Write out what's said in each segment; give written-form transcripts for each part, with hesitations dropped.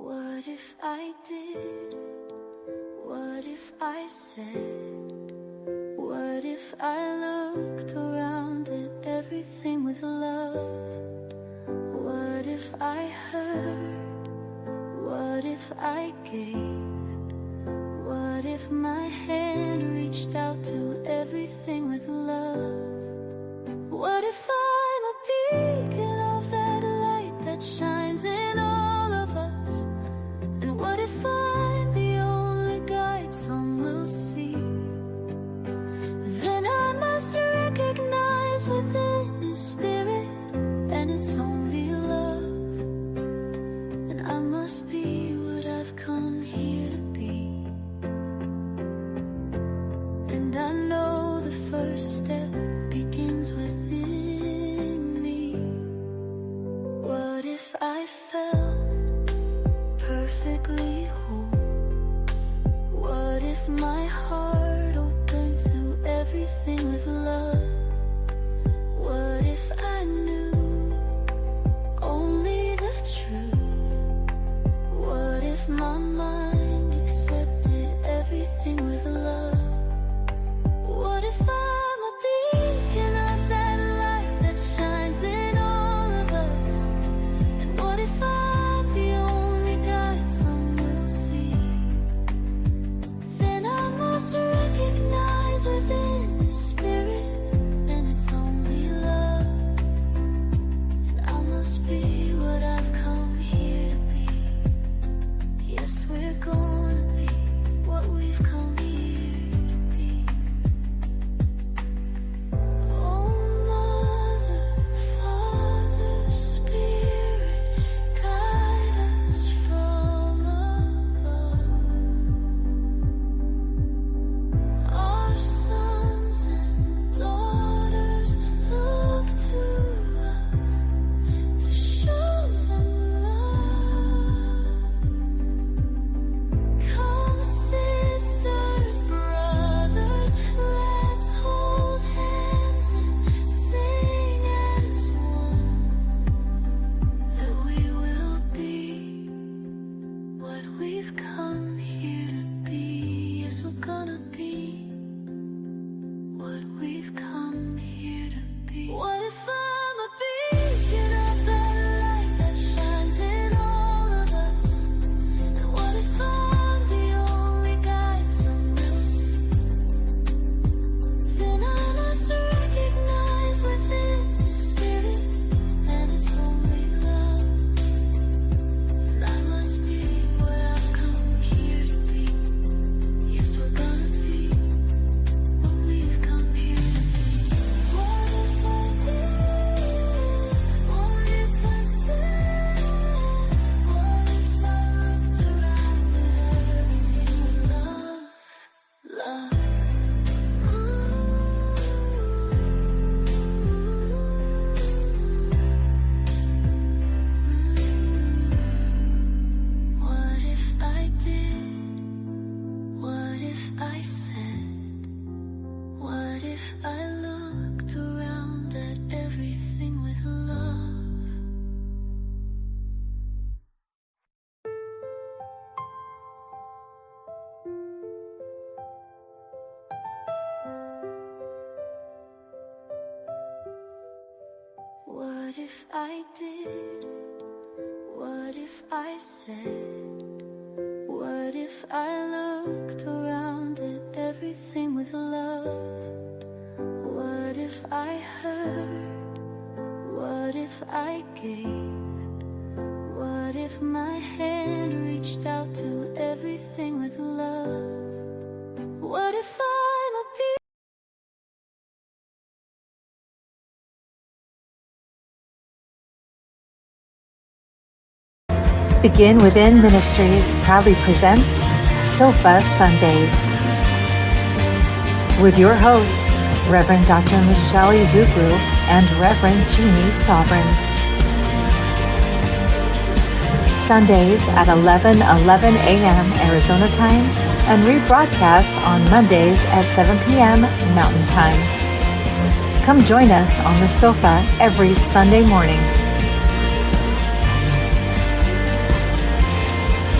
What if I did? What if I said? What if I looked around at everything with love? What if I heard? What if I gave? What if my hand reached out to everything with love? What if I'm a beacon of that light that shines in all of us? And what if I'm the only guide some will see? Then I must recognize within His Spirit, and it's only love. And I must be what I've come here to be. And I know the first step begins within me. What if I felt perfectly whole? What if my heart opened to everything with love? What if I knew only the truth? What if my mind accepted everything with love? What if I'm a beacon of that light that shines in all of us? And what if I'm the only guide some will see? Then I must recognize within the Spirit, and it's only love. And I must be what I've come here to be. Yes, we're gonna be what we've come here to be. Oh, Mother, Father, Spirit, guide us from above. Our sons and daughters look to us to show them love. Come, sisters, brothers, let's hold hands and sing as one, that we will be what we've come here to be. Yes, we're gonna be what we've come here to be. What if I'm a beacon of that light that shines in all of us? And what if I'm the only guide some will see? Then I must recognize within the Spirit, and it's only love. And I must be what I've come here to be. Yes, we're gonna be what we've come here to be. What if I did? What if I said? What if I looked around at everything with love? Love. What if I did? What if I said? What if I looked around at everything with love? What if I did? What if I said? What if I looked around at everything with love? What if I heard? What if I gave? What if my hand reached out to everything with love? What if I'm a beacon? Begin Within Ministries proudly presents Sofa Sundays with your hosts, Reverend Dr. Michelle Ezugwu and Reverend Jeannie Sovereigns. Sundays at 11:11 a.m. Arizona time and rebroadcasts on Mondays at 7 p.m. Mountain Time. Come join us on the sofa every Sunday morning.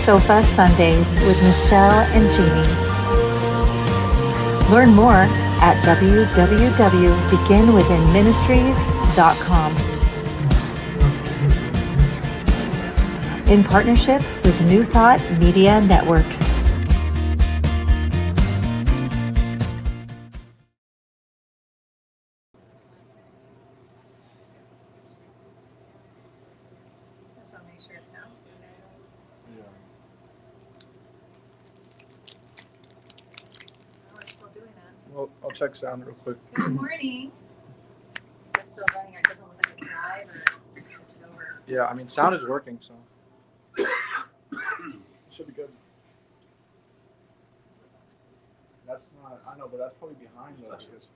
Sofa Sundays with Michelle and Jeannie. Learn more at www.beginwithinministries.com. In partnership with New Thought Media Network. Well, I'll check sound real quick. Good morning. It's just still running. It doesn't look like it's live or it's switched over. Yeah, I mean, sound is working, so it should be good. That's not, I know, but that's probably behind though, because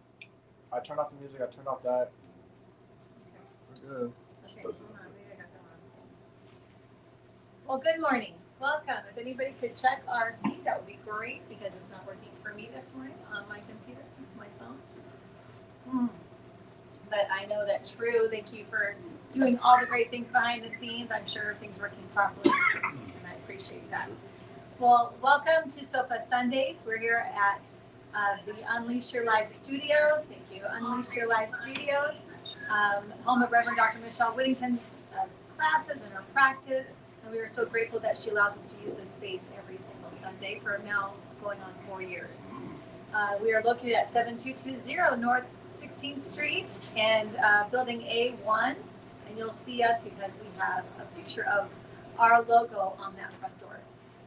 I turned off the music, I turned off that. We're good. Okay, hold on. Maybe I got that wrong. Well, good morning. Welcome. If anybody could check our feed, that would be great because it's not working for me this morning on my computer, my phone. But I know that True, thank you for doing all the great things behind the scenes. I'm sure everything's working properly, and I appreciate that. Well, welcome to Sofa Sundays. We're here at the Unleash Your Life Studios. Thank you, Unleash Your Life Studios, home of Reverend Dr. Michelle Whittington's classes and her practice. And we are so grateful that she allows us to use this space every single Sunday for now going on 4 years. We are located at 7220 North 16th Street and building A1. And you'll see us because we have a picture of our logo on that front door.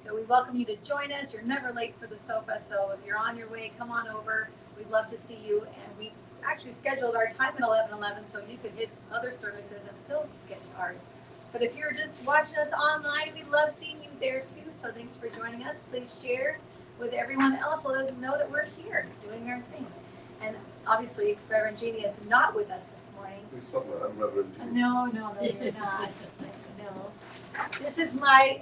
So we welcome you to join us. You're never late for the sofa. So if you're on your way, come on over. We'd love to see you. And we actually scheduled our time at 11:11 so you could hit other services and still get to ours. But if you're just watching us online, we love seeing you there too. So thanks for joining us. Please share with everyone else. Let them know that we're here doing our thing. And obviously, Reverend Jeannie is not with us this morning. No, you're not. No. This is my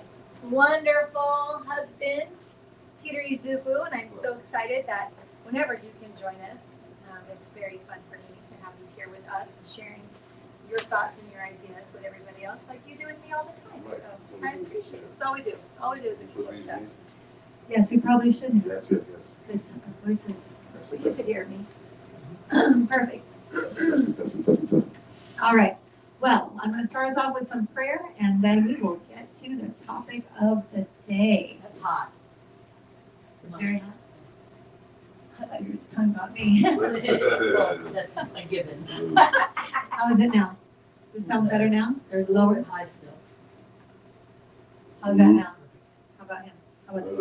wonderful husband, Peter Ezugwu, and I'm so excited that whenever you can join us, it's very fun for me to have you here with us and sharing your thoughts and your ideas with everybody else, like you do with me all the time. Right. So I appreciate it. That's all we do. All we do is explore stuff. Yes, we probably shouldn't. Yes. Because our voices, so you could hear me. Perfect. All right. Well, I'm going to start us off with some prayer, and then we will get to the topic of the day. That's hot. It's very hot. I thought you were just talking about me. Well, that's a given. How is it now? Does it sound better now? Or There's lower? lower high still. How's that now? How about him? How about this?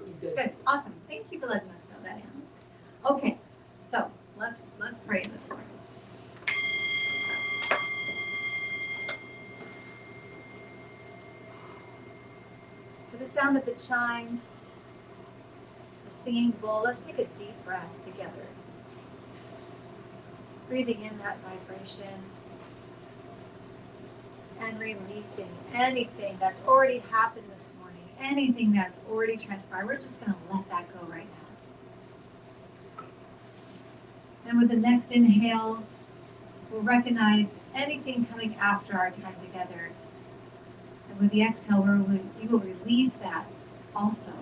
He's good. Good. Awesome. Thank you for letting us know that, Anna. Okay. So let's pray this morning. For the sound of the chime, the singing bowl, let's take a deep breath together. Breathing in that vibration and releasing anything that's already happened this morning, anything that's already transpired. We're just going to let that go right now. And with the next inhale, we'll recognize anything coming after our time together. And with the exhale, we will release that also.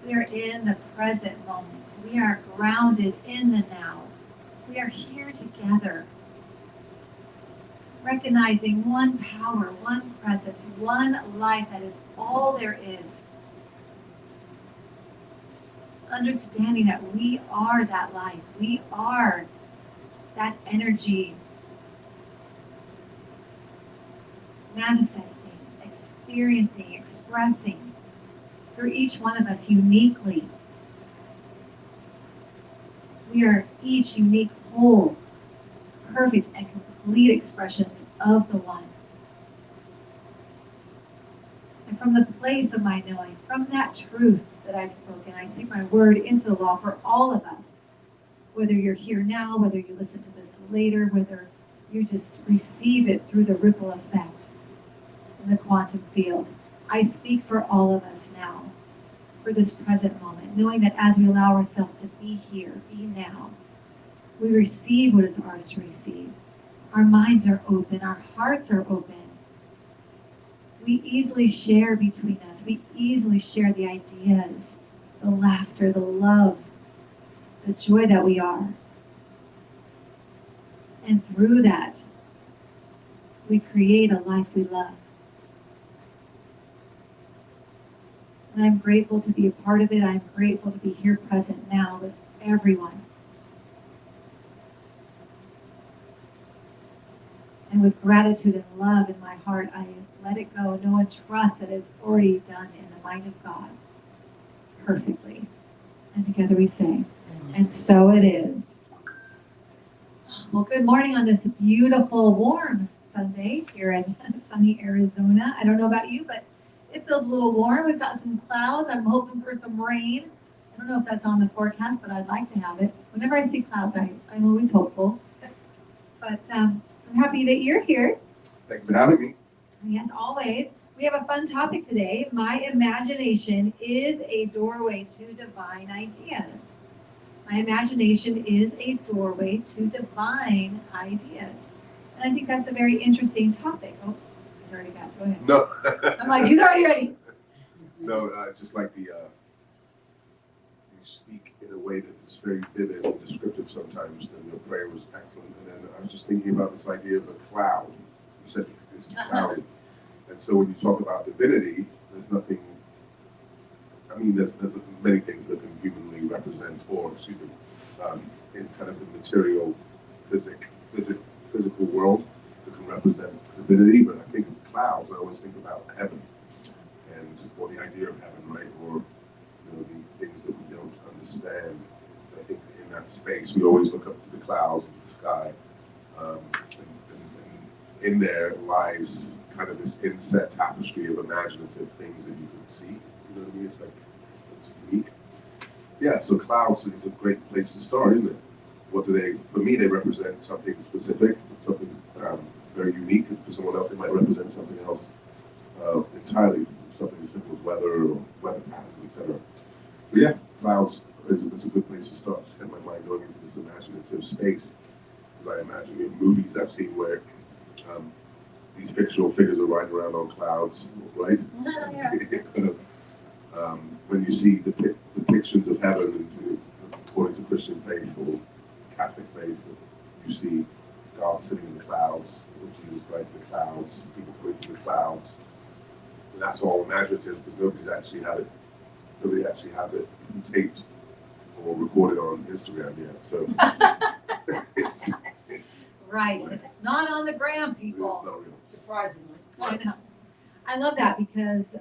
We are in the present moment. We are grounded in the now. We are here together, recognizing one power, one presence, one life that is all there is. Understanding that we are that life. We are that energy manifesting, experiencing, expressing through each one of us uniquely. We are each unique, whole, perfect, and complete expressions of the one. And from the place of my knowing, from that truth that I've spoken, I speak my word into the law for all of us. Whether you're here now, whether you listen to this later, whether you just receive it through the ripple effect in the quantum field. I speak for all of us now, for this present moment, knowing that as we allow ourselves to be here, be now, we receive what is ours to receive. Our minds are open, our hearts are open. We easily share between us. We easily share the ideas, the laughter, the love, the joy that we are. And through that, we create a life we love. And I'm grateful to be a part of it. I'm grateful to be here present now with everyone. And with gratitude and love in my heart, I let it go, know and trust that it's already done in the mind of God perfectly. And together we say, and so it is. Well, good morning on this beautiful, warm Sunday here in sunny Arizona. I don't know about you, but it feels a little warm. We've got some clouds. I'm hoping for some rain. I don't know if that's on the forecast, but I'd like to have it. Whenever I see clouds, I'm always hopeful. But I'm happy that you're here. Thank you for having me. Yes, always. We have a fun topic today. My imagination is a doorway to divine ideas. My imagination is a doorway to divine ideas. And I think that's a very interesting topic. Oh, he's already got it. Go ahead. No. I'm like, he's already ready. No, just like you speak in a way that is very vivid and descriptive sometimes, and your prayer was excellent. And then I was just thinking about this idea of a cloud. You said it's clouded. And so when you talk about divinity, there's nothing, I mean, there's many things that can humanly represent, or in kind of the material, physical world that can represent divinity. But I think of clouds, I always think about heaven, or the idea of heaven, right? Or the things that we don't understand. I think in that space, we always look up to the clouds, into the sky, and in there lies kind of this inset tapestry of imaginative things that you can see. You know what I mean? It's like, it's unique. Yeah, so clouds is a great place to start, isn't it? What do they, for me, they represent something specific, something very unique. And for someone else, they might represent something else entirely, something as simple as weather or weather patterns, etc. But yeah, clouds is a good place to start. Just get my mind going into this imaginative space. Because I imagine in movies I've seen where these fictional figures are riding around on clouds, right? When you see depictions of heaven, and according to Christian faith or Catholic faith, you see God sitting in the clouds, or Jesus Christ in the clouds, people coming through the clouds. And that's all imaginative because nobody actually has it taped or recorded on Instagram yet. So it's Right. It's not on the gram, people. It's not real. Surprisingly. I know. I love that because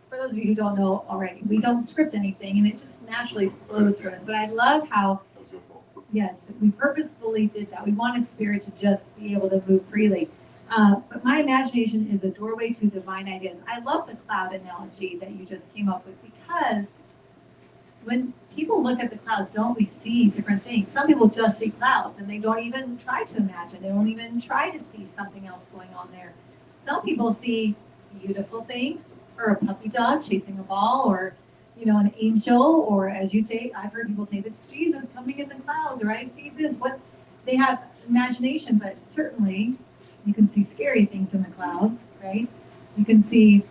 for those of you who don't know already, we don't script anything and it just naturally flows through us. But I love how, That was your fault. yes, we purposefully did that. We wanted spirit to just be able to move freely. But my imagination is a doorway to divine ideas. I love the cloud analogy that you just came up with because when people look at the clouds, don't we see different things? Some people just see clouds and they don't even try to imagine. They don't even try to see something else going on there. Some people see beautiful things, or a puppy dog chasing a ball, or an angel, or as you say, I've heard people say that's Jesus coming in the clouds, or I see this. What they have imagination, but certainly you can see scary things in the clouds, right? You can see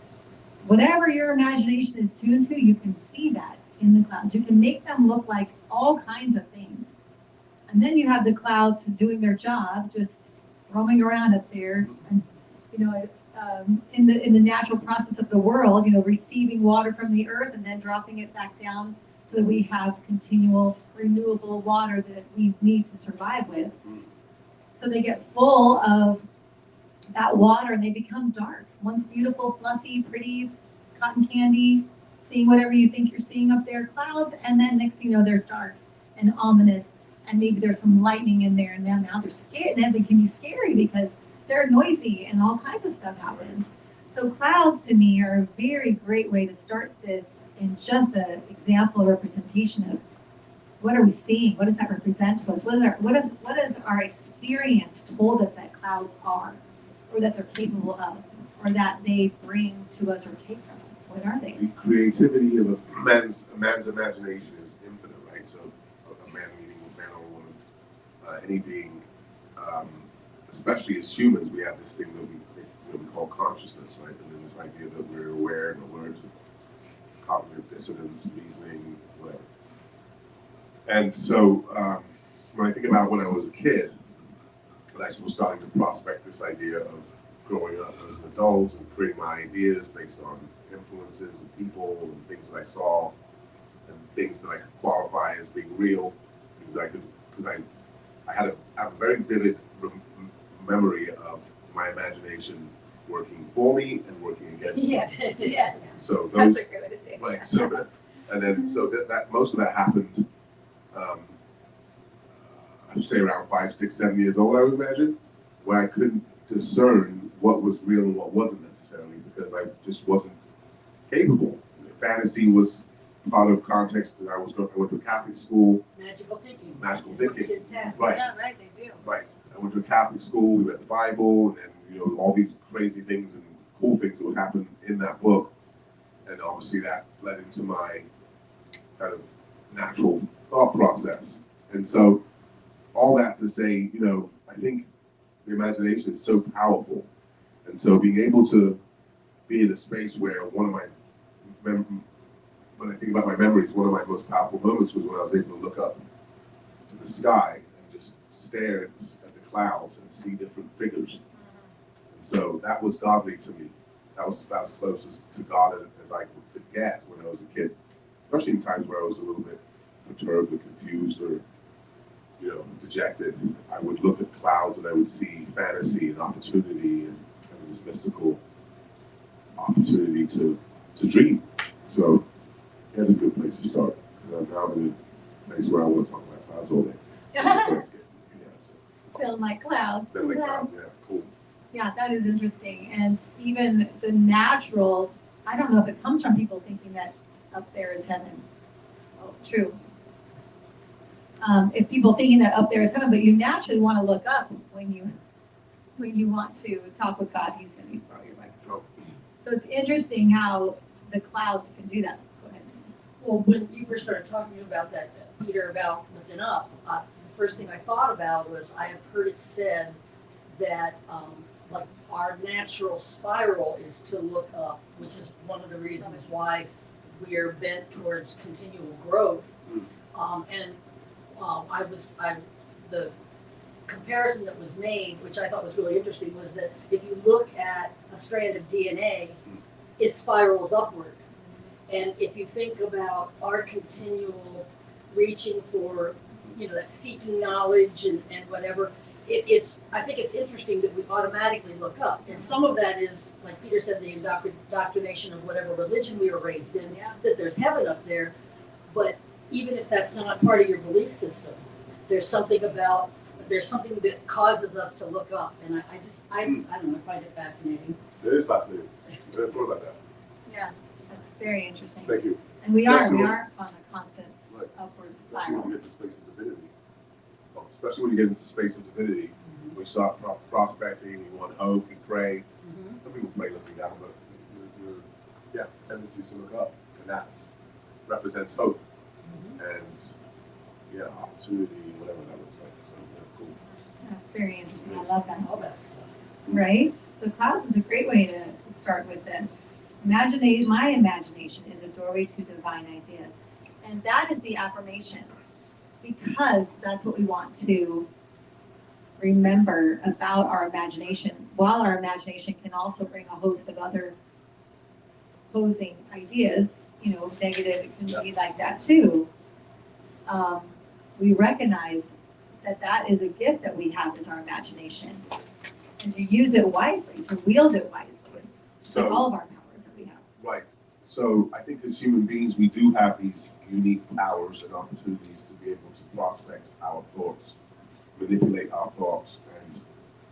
whatever your imagination is tuned to, you can see that in the clouds. You can make them look like all kinds of things. And then you have the clouds doing their job, just roaming around up there, and in the natural process of the world, receiving water from the earth and then dropping it back down so that we have continual renewable water that we need to survive with. So they get full of that water and they become dark. Once beautiful, fluffy, pretty, cotton candy, seeing whatever you think you're seeing up there, clouds, and then next thing you know, they're dark and ominous, and maybe there's some lightning in there, and then now they're scared, and they can be scary because they're noisy and all kinds of stuff happens. So clouds to me are a very great way to start this in just an example, a representation of what are we seeing? What does that represent to us? What has our experience told us that clouds are, or that they're capable of, or that they bring to us or take from us? What are they? The creativity of a man's imagination is infinite, right? So a man meaning a man or a woman any being, especially as humans, we have this thing that we call consciousness, right? And then this idea that we're aware and alert, cognitive dissonance, reasoning, whatever. And so when I think about when I was a kid, and I was starting to prospect this idea of growing up as an adult and creating my ideas based on influences and people and things that I saw and things that I could qualify as being real, because I had a very vivid memory of my imagination working for me and working against me. Yes. So those, That's a great way to say it. right. So and then so that most of that happened. I would say around 5, 6, 7 years old, I would imagine, where I couldn't discern what was real and what wasn't necessarily, because I just wasn't capable. Fantasy was part of context because I went to a Catholic school. Magical thinking. Magical is what thinking. kids have. Right. Yeah, right, they do. Right. I went to a Catholic school. We read the Bible, and all these crazy things and cool things that would happen in that book, and obviously that led into my kind of natural thought process. And so, all that to say, I think the imagination is so powerful, and so being able to be in a space where when I think about my memories, one of my most powerful moments was when I was able to look up to the sky and just stare at the clouds and see different figures. And so that was godly to me. That was about as close to God as I could get when I was a kid, especially in times where I was a little bit perturbed or confused or dejected. I would look at clouds and I would see fantasy and opportunity and this mystical opportunity to dream. So that's a good place to start. Now I'm in a place where I want to talk about clouds all day. Feeling like clouds. Feeling like clouds, yeah, cool. Yeah, that is interesting. And even the natural, I don't know if it comes from people thinking that up there is heaven. Oh, true. If people thinking that up there is heaven, but you naturally want to look up when you want to talk with God, he's going to borrow your microphone. So it's interesting how the clouds can do that. Go ahead. Well, when you first started talking about that, Peter, about looking up, the first thing I thought about was I have heard it said that like our natural spiral is to look up, which is one of the reasons why we are bent towards continual growth. The comparison that was made, which I thought was really interesting, was that if you look at a strand of DNA, it spirals upward. And if you think about our continual reaching for, that seeking knowledge and whatever, I think it's interesting that we automatically look up. And some of that is, like Peter said, the indoctrination of whatever religion we were raised in, that there's heaven up there. But even if that's not part of your belief system, there's something that causes us to look up. And I don't know, I find it fascinating. It is fascinating. I never thought about that. Yeah, that's very interesting. Thank you. And we are on a constant upward Especially spiral. when you get to the space of divinity. Especially when you get into the space of divinity, we start prospecting, you want hope, you pray. Some people pray looking down, but your tendency is to look up, and that represents hope and opportunity, whatever that looks like. So cool. That's very interesting. I love that. All that stuff. Right? So clouds is a great way to start with this. My imagination is a doorway to divine ideas. And that is the affirmation, because that's what we want to remember about our imagination, while our imagination can also bring a host of other opposing ideas, negative, it can be like that too. We recognize that is a gift that we have, is our imagination, and to use it wisely, to wield it wisely, with all of our powers that we have. Right. So I think as human beings, we do have these unique powers and opportunities to be able to prospect our thoughts, manipulate our thoughts, and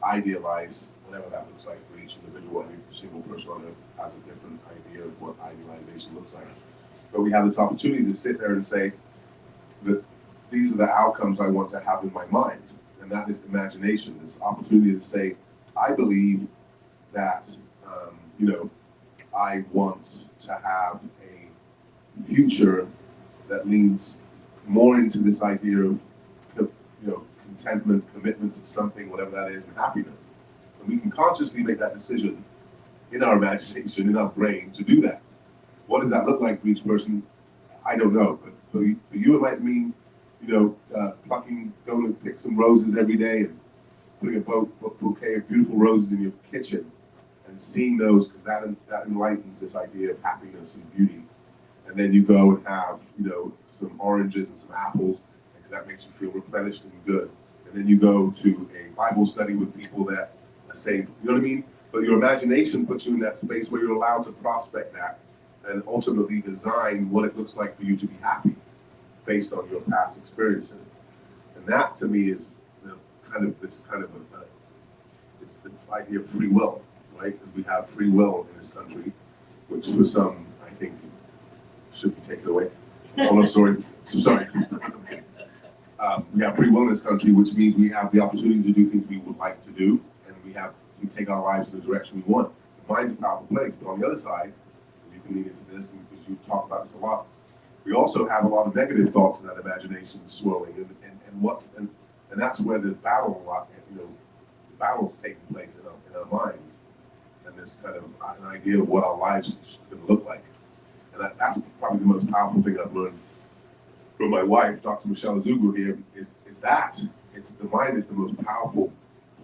idealize whatever that looks like for each individual. Every single person on earth has a different idea of what idealization looks like. But we have this opportunity to sit there and say that these are the outcomes I want to have in my mind. And that is imagination, this opportunity to say, I believe that, I want to have a future that leans more into this idea of, contentment, commitment to something, whatever that is, and happiness. And we can consciously make that decision in our imagination, in our brain, to do that. What does that look like for each person? I don't know, but for you it might mean, going to pick some roses every day and putting a bouquet of beautiful roses in your kitchen and seeing those, because that enlightens this idea of happiness and beauty. And then you go and have, some oranges and some apples, because that makes you feel replenished and good. And then you go to a Bible study with people that are saying, you know what I mean? But your imagination puts you in that space where you're allowed to prospect that and ultimately design what it looks like for you to be happy based on your past experiences. And that to me is it's the idea of free will, right? Because we have free will in this country, which for some, I think, should be taken away. Oh, no, sorry. We have free will in this country, which means we have the opportunity to do things we would like to do, and we take our lives in the direction we want. The mind's a powerful place, but on the other side, and you can lean into this because you talk about this a lot, we also have a lot of negative thoughts in that imagination swirling, and that's where the battle's taking place in our minds, and this kind of an idea of what our lives are going to look like. And that's probably the most powerful thing I've learned from my wife, Dr. Michelle Ezugwu here, is that the mind is the most powerful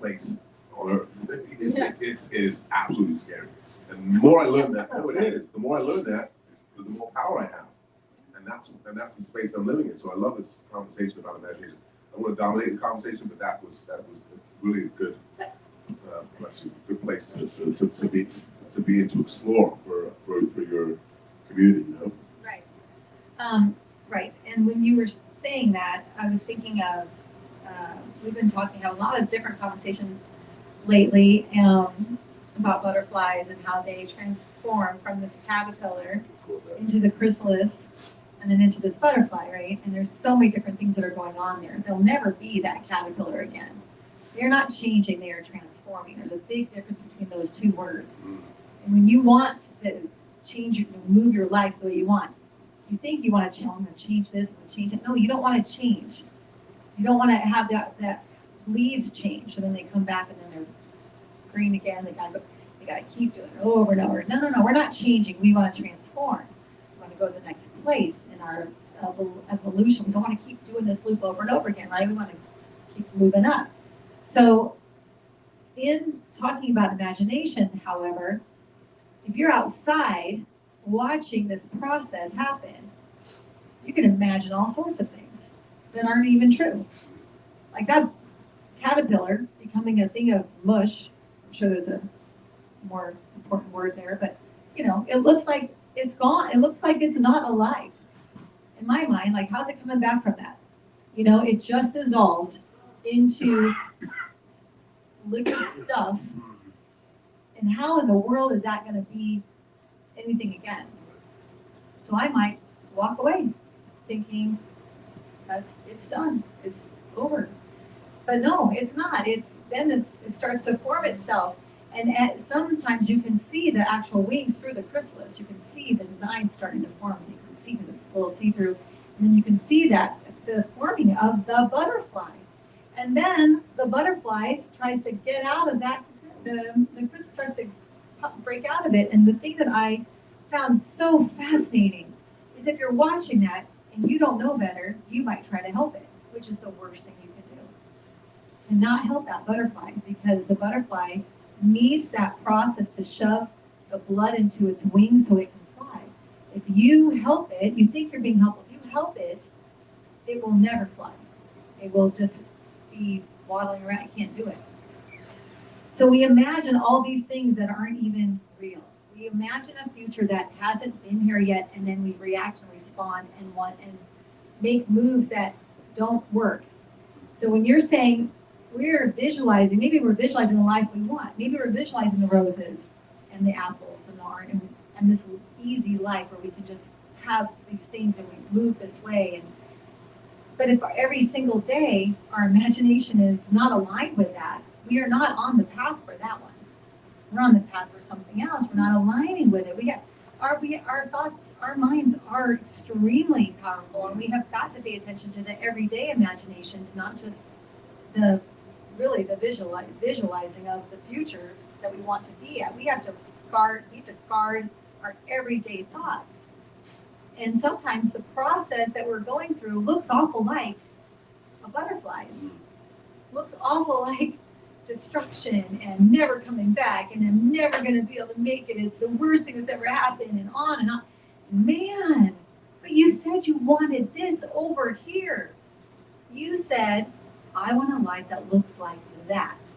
place on earth. It's absolutely scary. And the more I learn that, the more I learn that, the more power I have. And that's the space I'm living in. So I love this conversation about imagination. I want to dominate the conversation, but that was it's really a good good place to be in, to explore for your community, Right. Right. And when you were saying that, I was thinking of we've been talking a lot of different conversations lately about butterflies and how they transform from this caterpillar into the chrysalis and then into this butterfly, right? And there's so many different things that are going on there. They'll never be that caterpillar again. They're not changing, they are transforming. There's a big difference between those two words. And when you want to change, move your life the way you want, you think you want to change, I'm going to change this, I'm going to change it. No, you don't want to change. You don't want to have that leaves change, so then they come back and then they're green again. They gotta keep doing it over and over. No, we're not changing. We want to transform. We want to go to the next place in our evolution. We don't want to keep doing this loop over and over again, right? We want to keep moving up. So in talking about imagination, however, if you're outside watching this process happen, you can imagine all sorts of things that aren't even true. Like that caterpillar becoming a thing of mush. I'm sure there's a more important word there, but it looks like it's gone. It looks like it's not alive. In my mind, like, how's it coming back from that? It just dissolved into liquid stuff. And how in the world is that going to be anything again? So I might walk away thinking it's done, it's over. But no, it's not. It starts to form itself. And sometimes you can see the actual wings through the chrysalis. You can see the design starting to form. You can see because it's a little see-through. And then you can see that the forming of the butterfly. And then the butterfly tries to get out of that. The chrysalis starts to break out of it. And the thing that I found so fascinating is if you're watching that and you don't know better, you might try to help it, which is the worst thing you can do. And not help that butterfly, because the butterfly needs that process to shove the blood into its wings so it can fly. If you help it, you think you're being helpful. If you help it, it will never fly. It will just be waddling around. It can't do it. So we imagine all these things that aren't even real. We imagine a future that hasn't been here yet, and then we react and respond and make moves that don't work. So when you're saying we're visualizing, maybe we're visualizing the life we want. Maybe we're visualizing the roses and the apples and the orange and this easy life where we can just have these things and we move this way. But if every single day our imagination is not aligned with that, we are not on the path for that one. We're on the path for something else. We're not aligning with it. Our thoughts, our minds are extremely powerful, and we have got to pay attention to the everyday imaginations, not just the really the visualizing of the future that we want to be at. We have to guard our everyday thoughts. And sometimes the process that we're going through looks awful like a butterfly's. Looks awful like destruction and never coming back, and I'm never going to be able to make it. It's the worst thing that's ever happened, and on and on. Man, but you said you wanted this over here. You said, I want a life that looks like that.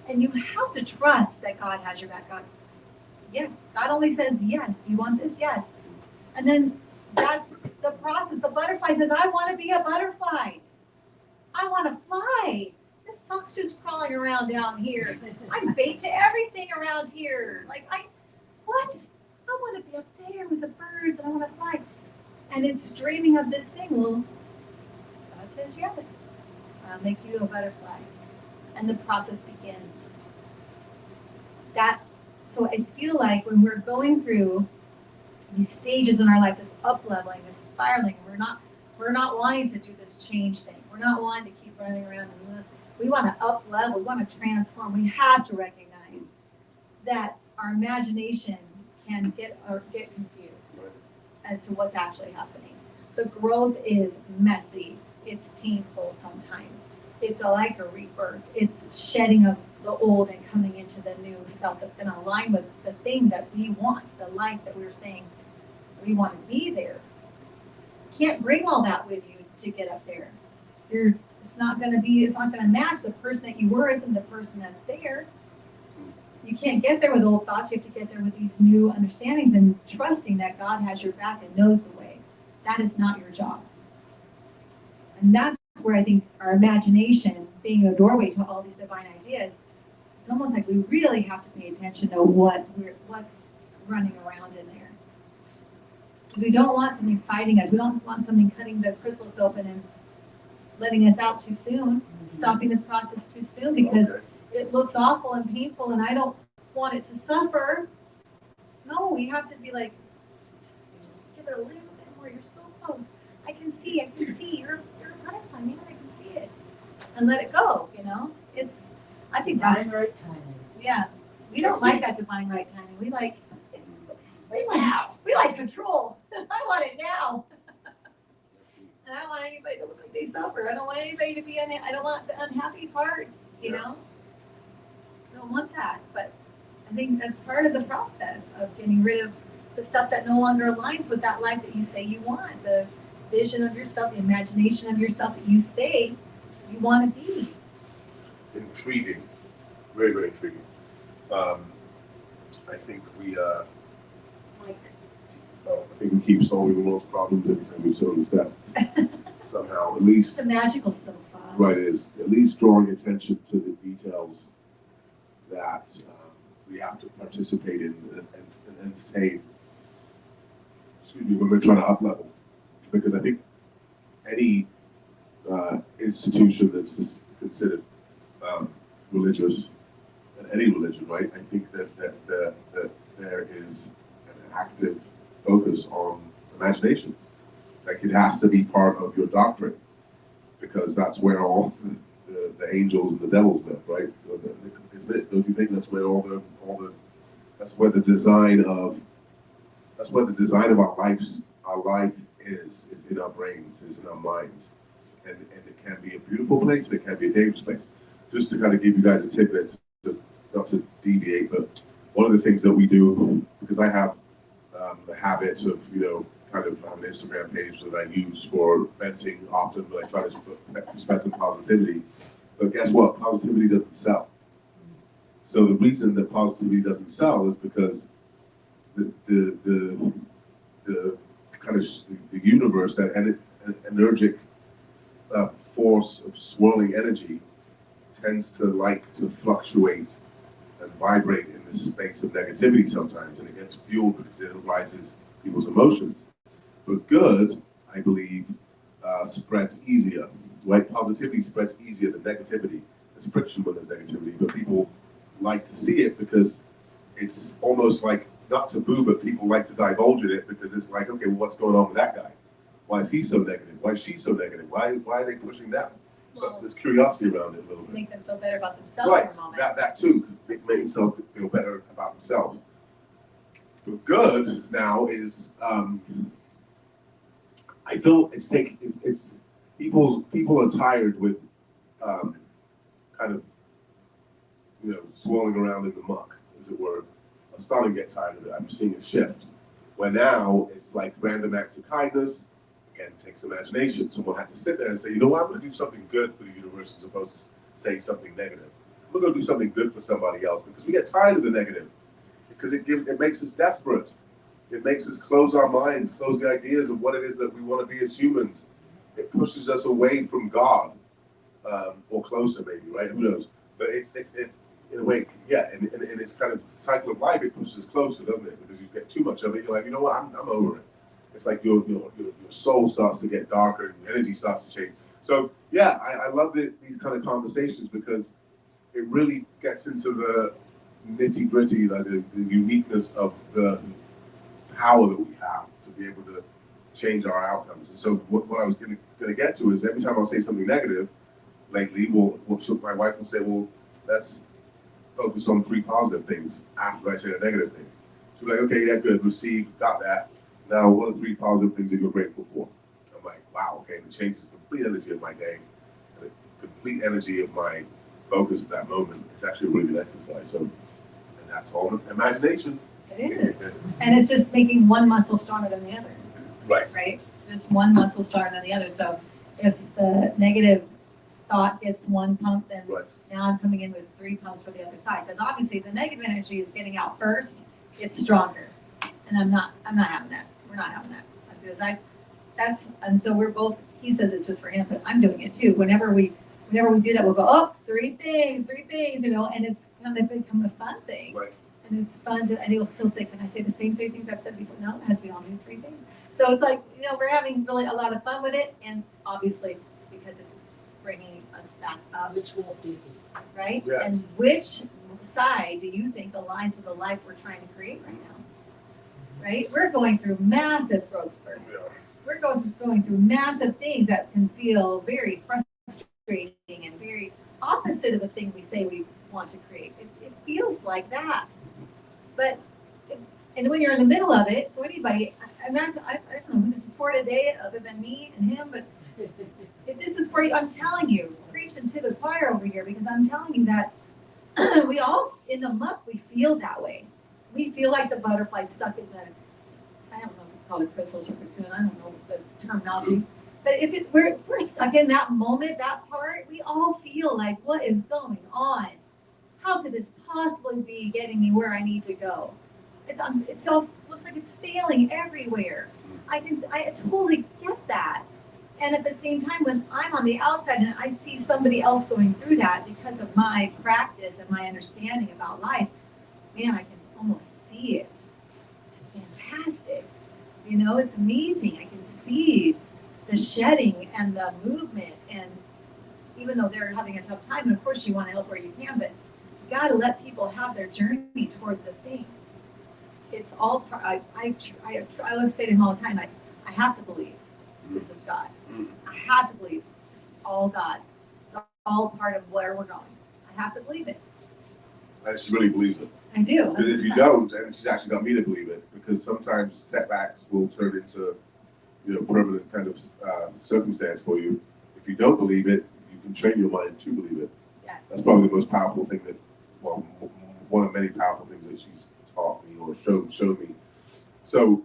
And you have to trust that God has your back. God, yes, God only says yes. You want this? Yes. And then that's the process. The butterfly says, I want to be a butterfly. I want to fly. This sock's just crawling around down here. I'm bait to everything around here. Like, what? I want to be up there with the birds, and I want to fly. And it's dreaming of this thing. Well, God says yes. I'll make you a butterfly. And the process begins. So I feel like when we're going through these stages in our life, this up-leveling, this spiraling, we're not wanting to do this change thing. We're not wanting to keep running around. We want to up-level. We want to transform. We have to recognize that our imagination can get confused as to what's actually happening. The growth is messy. It's painful sometimes. It's like a rebirth. It's shedding of the old and coming into the new self that's going to align with the thing that we want, the life that we're saying we want to be there. You can't bring all that with you to get up there. It's not going to match. The person that you were isn't the person that's there. You can't get there with old thoughts. You have to get there with these new understandings and trusting that God has your back and knows the way. That is not your job. And that's where I think our imagination, being a doorway to all these divine ideas, it's almost like we really have to pay attention to what's running around in there. Because we don't want something fighting us. We don't want something cutting the chrysalis open and letting us out too soon, stopping the process too soon, because it looks awful and painful and I don't want it to suffer. No, we have to be like, just give it a little bit more. You're so close. I can see, you're a butterfly, man, I can see it. And let it go, I think that's Divine right timing. Yeah. We don't like that divine right timing. We like control. I want it now. And I don't want anybody to look like they suffer. I don't want anybody to be I don't want the unhappy parts, I don't want that. But I think that's part of the process of getting rid of the stuff that no longer aligns with that life that you say you want, the vision of yourself, the imagination of yourself that you say you want to be. Intriguing. Very, very intriguing. I think we keep solving the world's problems every time we solve this stuff. Somehow, at least. It's a magical so far. Right, it is. At least drawing attention to the details that we have to participate in and entertain. When we're trying to up-level. Because I think any institution that's just considered religious, and any religion, right? I think that there is an active focus on imagination. Like it has to be part of your doctrine, because that's where all the angels and the devils live, right? Isn't it? Don't you think that's where that's where the design of our life is in our brains, is in our minds, and it can be a beautiful place, and it can be a dangerous place. Just to kind of give you guys a tidbit, not to deviate, but one of the things that we do, because I have the habit of, kind of have an Instagram page that I use for venting often, but I try to spread some positivity. But guess what? Positivity doesn't sell. So the reason that positivity doesn't sell is because the kind of the universe, that energetic force of swirling energy, tends to like to fluctuate and vibrate in this space of negativity sometimes, and it gets fueled because it rises people's emotions. But good, I believe, spreads easier. Right? Positivity spreads easier than negativity. There's friction when there's negativity, but people like to see it because it's almost like, not taboo, but people like to divulge in it because it's like, okay, well, what's going on with that guy? Why is he so negative? Why is she so negative? Why are they pushing that? Well, there's curiosity around it a little bit. make them feel better about themselves Right, for a moment. that too, make themselves feel better about themselves. But good now is, I feel it's people are tired with kind of swirling around in the muck, as it were. I'm starting to get tired of it. I'm seeing a shift where now it's like random acts of kindness. Again, takes imagination. Someone had to sit there and say, you know what, I'm going to do something good for the universe as opposed to saying something negative. We're going to do something good for somebody else because we get tired of the negative. Because it makes us desperate. It makes us close our minds, close the ideas of what it is that we want to be as humans. It pushes us away from God, or closer maybe, right? Who knows? But it in a way, yeah, and it's kind of the cycle of life. It pushes us closer, doesn't it? Because you get too much of it, you're like, you know what, I'm over it. It's like your soul starts to get darker and your energy starts to change. So yeah, I love these kind of conversations because it really gets into the nitty gritty, like the uniqueness of the power that we have to be able to change our outcomes. And so what I was going to get to is every time I'll say something negative lately, my wife will say, well, let's focus on 3 positive things after I say the negative thing. She'll be like, okay, yeah, good, received, got that. Now, what are 3 positive things that you're grateful for? I'm like, wow, okay, and it changes the complete energy of my day, and the complete energy of my focus at that moment. It's actually a really good exercise. So, and that's all imagination. It is. And it's just making one muscle stronger than the other. Right. Right? It's just one muscle stronger than the other. So if the negative thought gets 1 pump, then Right. now I'm coming in with 3 pumps for the other side. Because obviously if the negative energy is getting out first, it's stronger. And I'm not having that. We're not having that. Because and so we're both, he says it's just for him, but I'm doing it too. Whenever we do that, we'll go, oh, 3 things, and it's kind of become a fun thing. Right. And it's fun and he'll still say, can I say the same 3 things I've said before? No, it has to be all new 3 things. So it's like, we're having really a lot of fun with it. And obviously, because it's bringing us back up. Which wolf do you think? Right? Yes. And which side do you think aligns with the life we're trying to create right now? Right? We're going through massive growth spurts. Yeah. We're going through massive things that can feel very frustrating and very opposite of the thing we say we want to create. It feels like that. But, and when you're in the middle of it, so anybody, I don't know who this is for today other than me and him, but if this is for you, I'm telling you, preaching to the choir over here, because I'm telling you that we all, in the muck, we feel that way. We feel like the butterfly stuck in the, I don't know if it's called a chrysalis or cocoon, I don't know the terminology. But if we're stuck in that moment, that part, we all feel like, what is going on? How could this possibly be getting me where I need to go? It's all looks like it's failing everywhere. I totally get that. And at the same time, when I'm on the outside and I see somebody else going through that because of my practice and my understanding about life, man, I can almost see it. It's fantastic. It's amazing. I can see the shedding and the movement, and even though they're having a tough time, and of course you want to help where you can, but you got to let people have their journey toward the thing. It's all part. I always say to him all the time, I have to believe this is God. I have to believe it's all God. It's all part of where we're going. I have to believe it. And she really believes it. I do. But if you don't, and she's actually got me to believe it, because sometimes setbacks will turn into permanent kind of circumstance for you. If you don't believe it, you can train your mind to believe it. Yes. That's probably the most powerful thing one of many powerful things that she's taught me or showed me. So,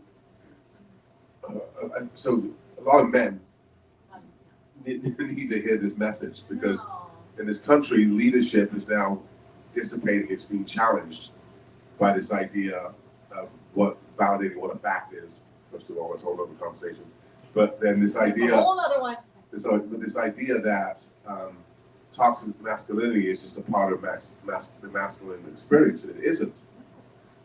so a lot of men need to hear this message, because in this country, leadership is now dissipating. It's being challenged by this idea of validating what a fact is. First of all, that's a whole other conversation. But then this idea, a whole other one. This idea that toxic masculinity is just a part of the masculine experience, and it isn't.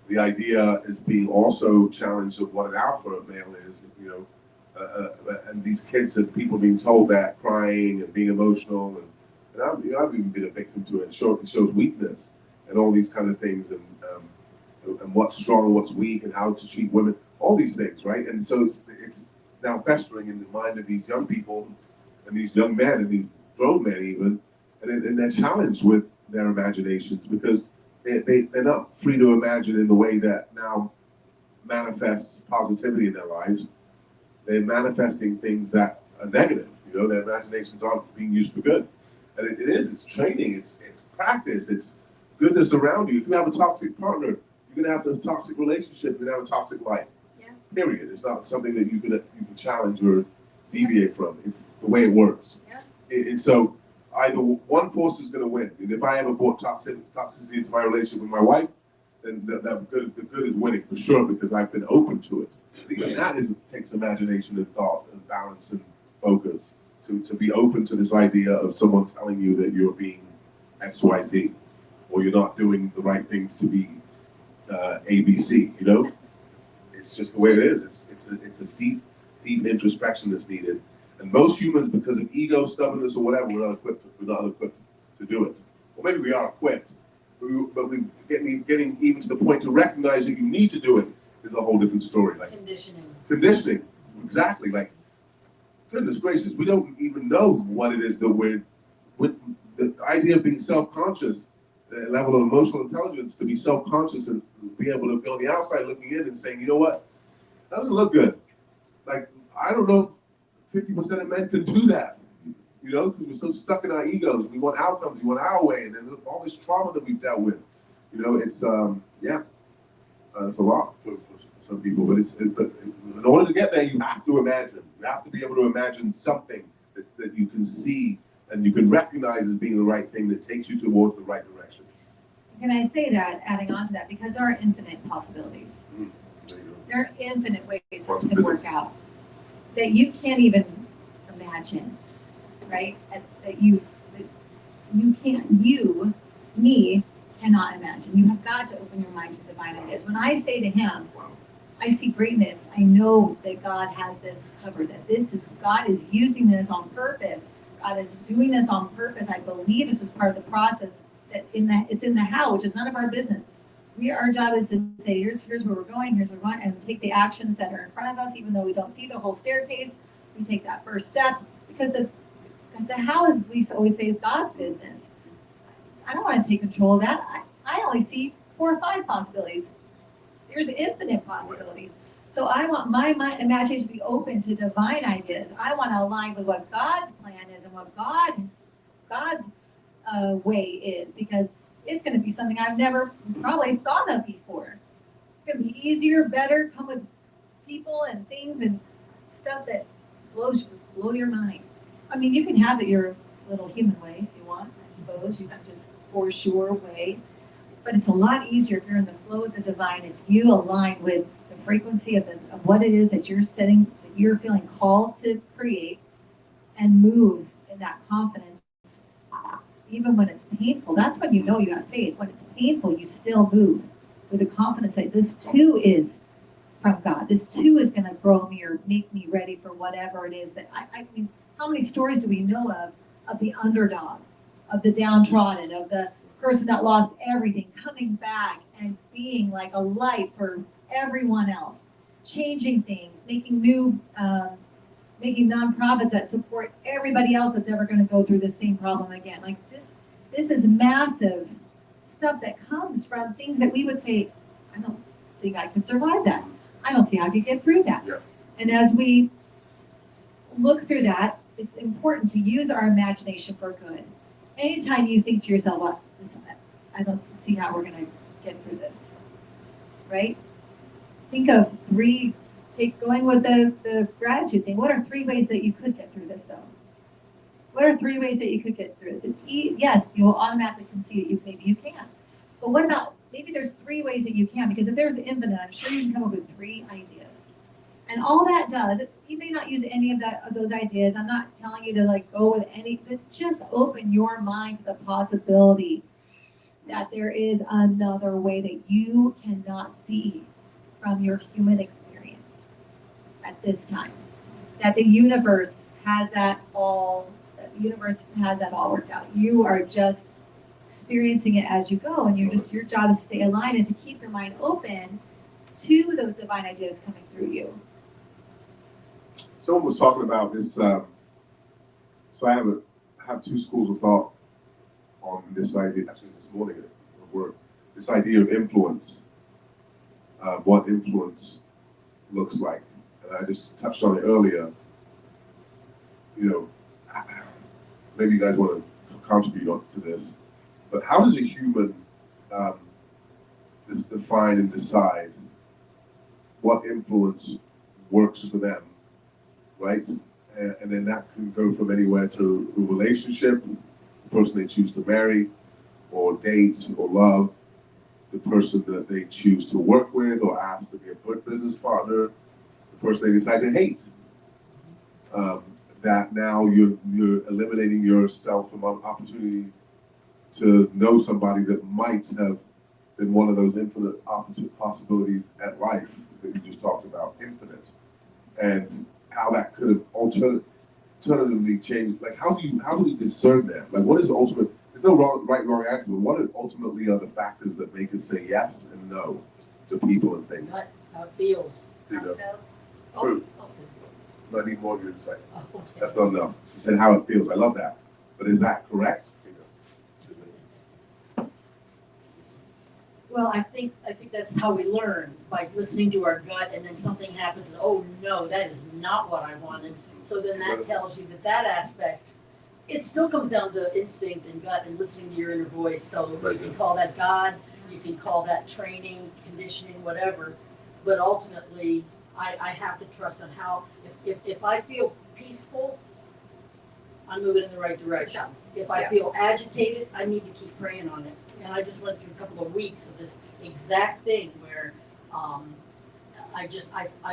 The idea is being also challenged of what an alpha male is, and these kids and people being told that crying and being emotional, and I've even been a victim to it. It shows weakness and all these kind of things, and what's strong and what's weak, and how to treat women, all these things, right? And so it's now festering in the mind of these young people and these young men and these grown men even, and they're challenged with their imaginations because they're not free to imagine in the way that now manifests positivity in their lives. They're manifesting things that are negative. You know, their imaginations aren't being used for good. And it is, it's training, it's practice, it's goodness around you. If you have a toxic partner, you're gonna have a toxic relationship, you're gonna have a toxic life. Yeah. Period. It's not something that you can challenge or deviate from. It's the way it works. Yeah. And so either one force is gonna win. And if I ever brought toxicity into my relationship with my wife, then the good is winning for sure because I've been open to it. Even that takes imagination and thought and balance and focus to be open to this idea of someone telling you that you're being XYZ or you're not doing the right things to be ABC. You know, it's just the way it is. It's a deep introspection that's needed. And most humans, because of ego, stubbornness, or whatever, we're not equipped to do it. Or maybe we are equipped. But we getting even to the point to recognize that you need to do it is a whole different story. Like conditioning, exactly. Like, goodness gracious, we don't even know what it is that with the idea of being self-conscious, the level of emotional intelligence to be self-conscious and be able to be on the outside looking in and saying, you know what, that doesn't look good. Like, I don't know if 50% of men can do that. You know, because we're so stuck in our egos. We want outcomes. We want our way, and then all this trauma that we've dealt with. You know, it's it's a lot for some people. But but in order to get there, you have to imagine. You have to be able to imagine something that you can see and you can recognize as being the right thing that takes you towards the right direction. Can I say that, adding on to that, because there are infinite possibilities. There are infinite ways this can work out that you can't even imagine. Right? That you cannot imagine. You have got to open your mind to divine ideas. When I say to him, I see greatness, I know that God has this covered, that God is using this on purpose. God is doing this on purpose. I believe this is part of the process it's in the how, which is none of our business. Our job is to say, here's where we're going, and take the actions that are in front of us, even though we don't see the whole staircase. We take that first step because the how, as we always say, is God's business. I don't want to take control of that. I only see 4 or 5 possibilities. There's infinite possibilities. So I want my imagination to be open to divine ideas. I want to align with what God's plan is and what God's way is, because it's going to be something I've never probably thought of before. It's going to be easier, better, come with people and things and stuff that blow your mind. I mean, you can have it your little human way if you want, I suppose. You can just force your way. But it's a lot easier if you're in the flow of the divine, if you align with the frequency of what it is that you're setting, that you're feeling called to create, and move in that confidence, even when it's painful. That's when you know you have faith. When it's painful, you still move with the confidence that this too is from God. This too is going to grow me or make me ready for whatever it is that I mean, how many stories do we know of the underdog, of the downtrodden, of the person that lost everything, coming back and being like a light for everyone else, changing things, making making nonprofits that support everybody else that's ever going to go through the same problem again. Like this is massive stuff that comes from things that we would say, I don't think I could survive that. I don't see how I could get through that. Yeah. And as we look through that, it's important to use our imagination for good. Anytime you think to yourself, well, I don't see how we're going to get through this, right? Think of going with the gratitude thing. What are 3 ways that you could get through this, though? What are 3 ways that you could get through this? Yes, you'll automatically concede that maybe you can't. But what about, maybe there's 3 ways that you can, because if there's infinite, I'm sure you can come up with 3 ideas. And all that does, you may not use any of those ideas. I'm not telling you to go with any, but just open your mind to the possibility that there is another way that you cannot see from your human experience at this time. That the universe has that all worked out. You are just experiencing it as you go, and your job is to stay aligned and to keep your mind open to those divine ideas coming through you. Someone was talking about this. So I have have two schools of thought on this idea. Actually, this morning at work, this idea of influence, what influence looks like, and I just touched on it earlier. You know, maybe you guys want to contribute to this, but how does a human define and decide what influence works for them, right? And then that can go from anywhere to a relationship, the person they choose to marry, or date, or love, the person that they choose to work with or ask to be a business partner, the person they decide to hate. That now you're eliminating yourself from an opportunity to know somebody that might have been one of those infinite possibilities at life that you just talked about, infinite, and how that could have alternatively changed. Like, how do we discern that? Like, what is the ultimate? There's no wrong answer, but what ultimately are the factors that make us say yes and no to people and things? How it feels. You know, Oh, true. okay. I need more of your insight. Oh, okay. That's not enough. She said how it feels. I love that. But is that correct? Well, I think that's how we learn, by listening to our gut, and then something happens, and oh no, that is not what I wanted. So then that tells you that aspect, it still comes down to instinct and gut and listening to your inner voice. So you can call that God, you can call that training, conditioning, whatever. But ultimately, I have to trust on how, if I feel peaceful, I'm moving in the right direction. If I feel agitated, I need to keep praying on it. And I just went through a couple of weeks of this exact thing where I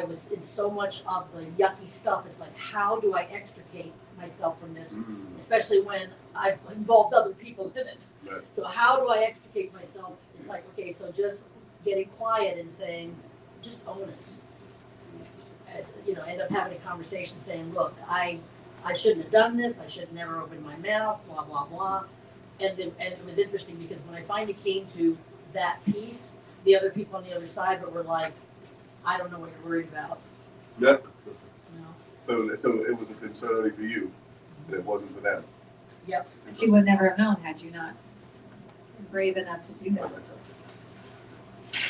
was in so much of the yucky stuff. It's like, how do I extricate myself from this? Especially when I've involved other people in it. Right. So how do I extricate myself? It's like, okay, so just getting quiet and saying, just own it. You know, end up having a conversation saying, look, I shouldn't have done this. I should have never opened my mouth, blah, blah, blah. And it was interesting because when I finally came to that piece, the other people on the other side were like, I don't know what you're worried about. Yep. You know? So it was a concern only for you, and it wasn't for them. Yep. But you would never have known had you not been brave enough to do that.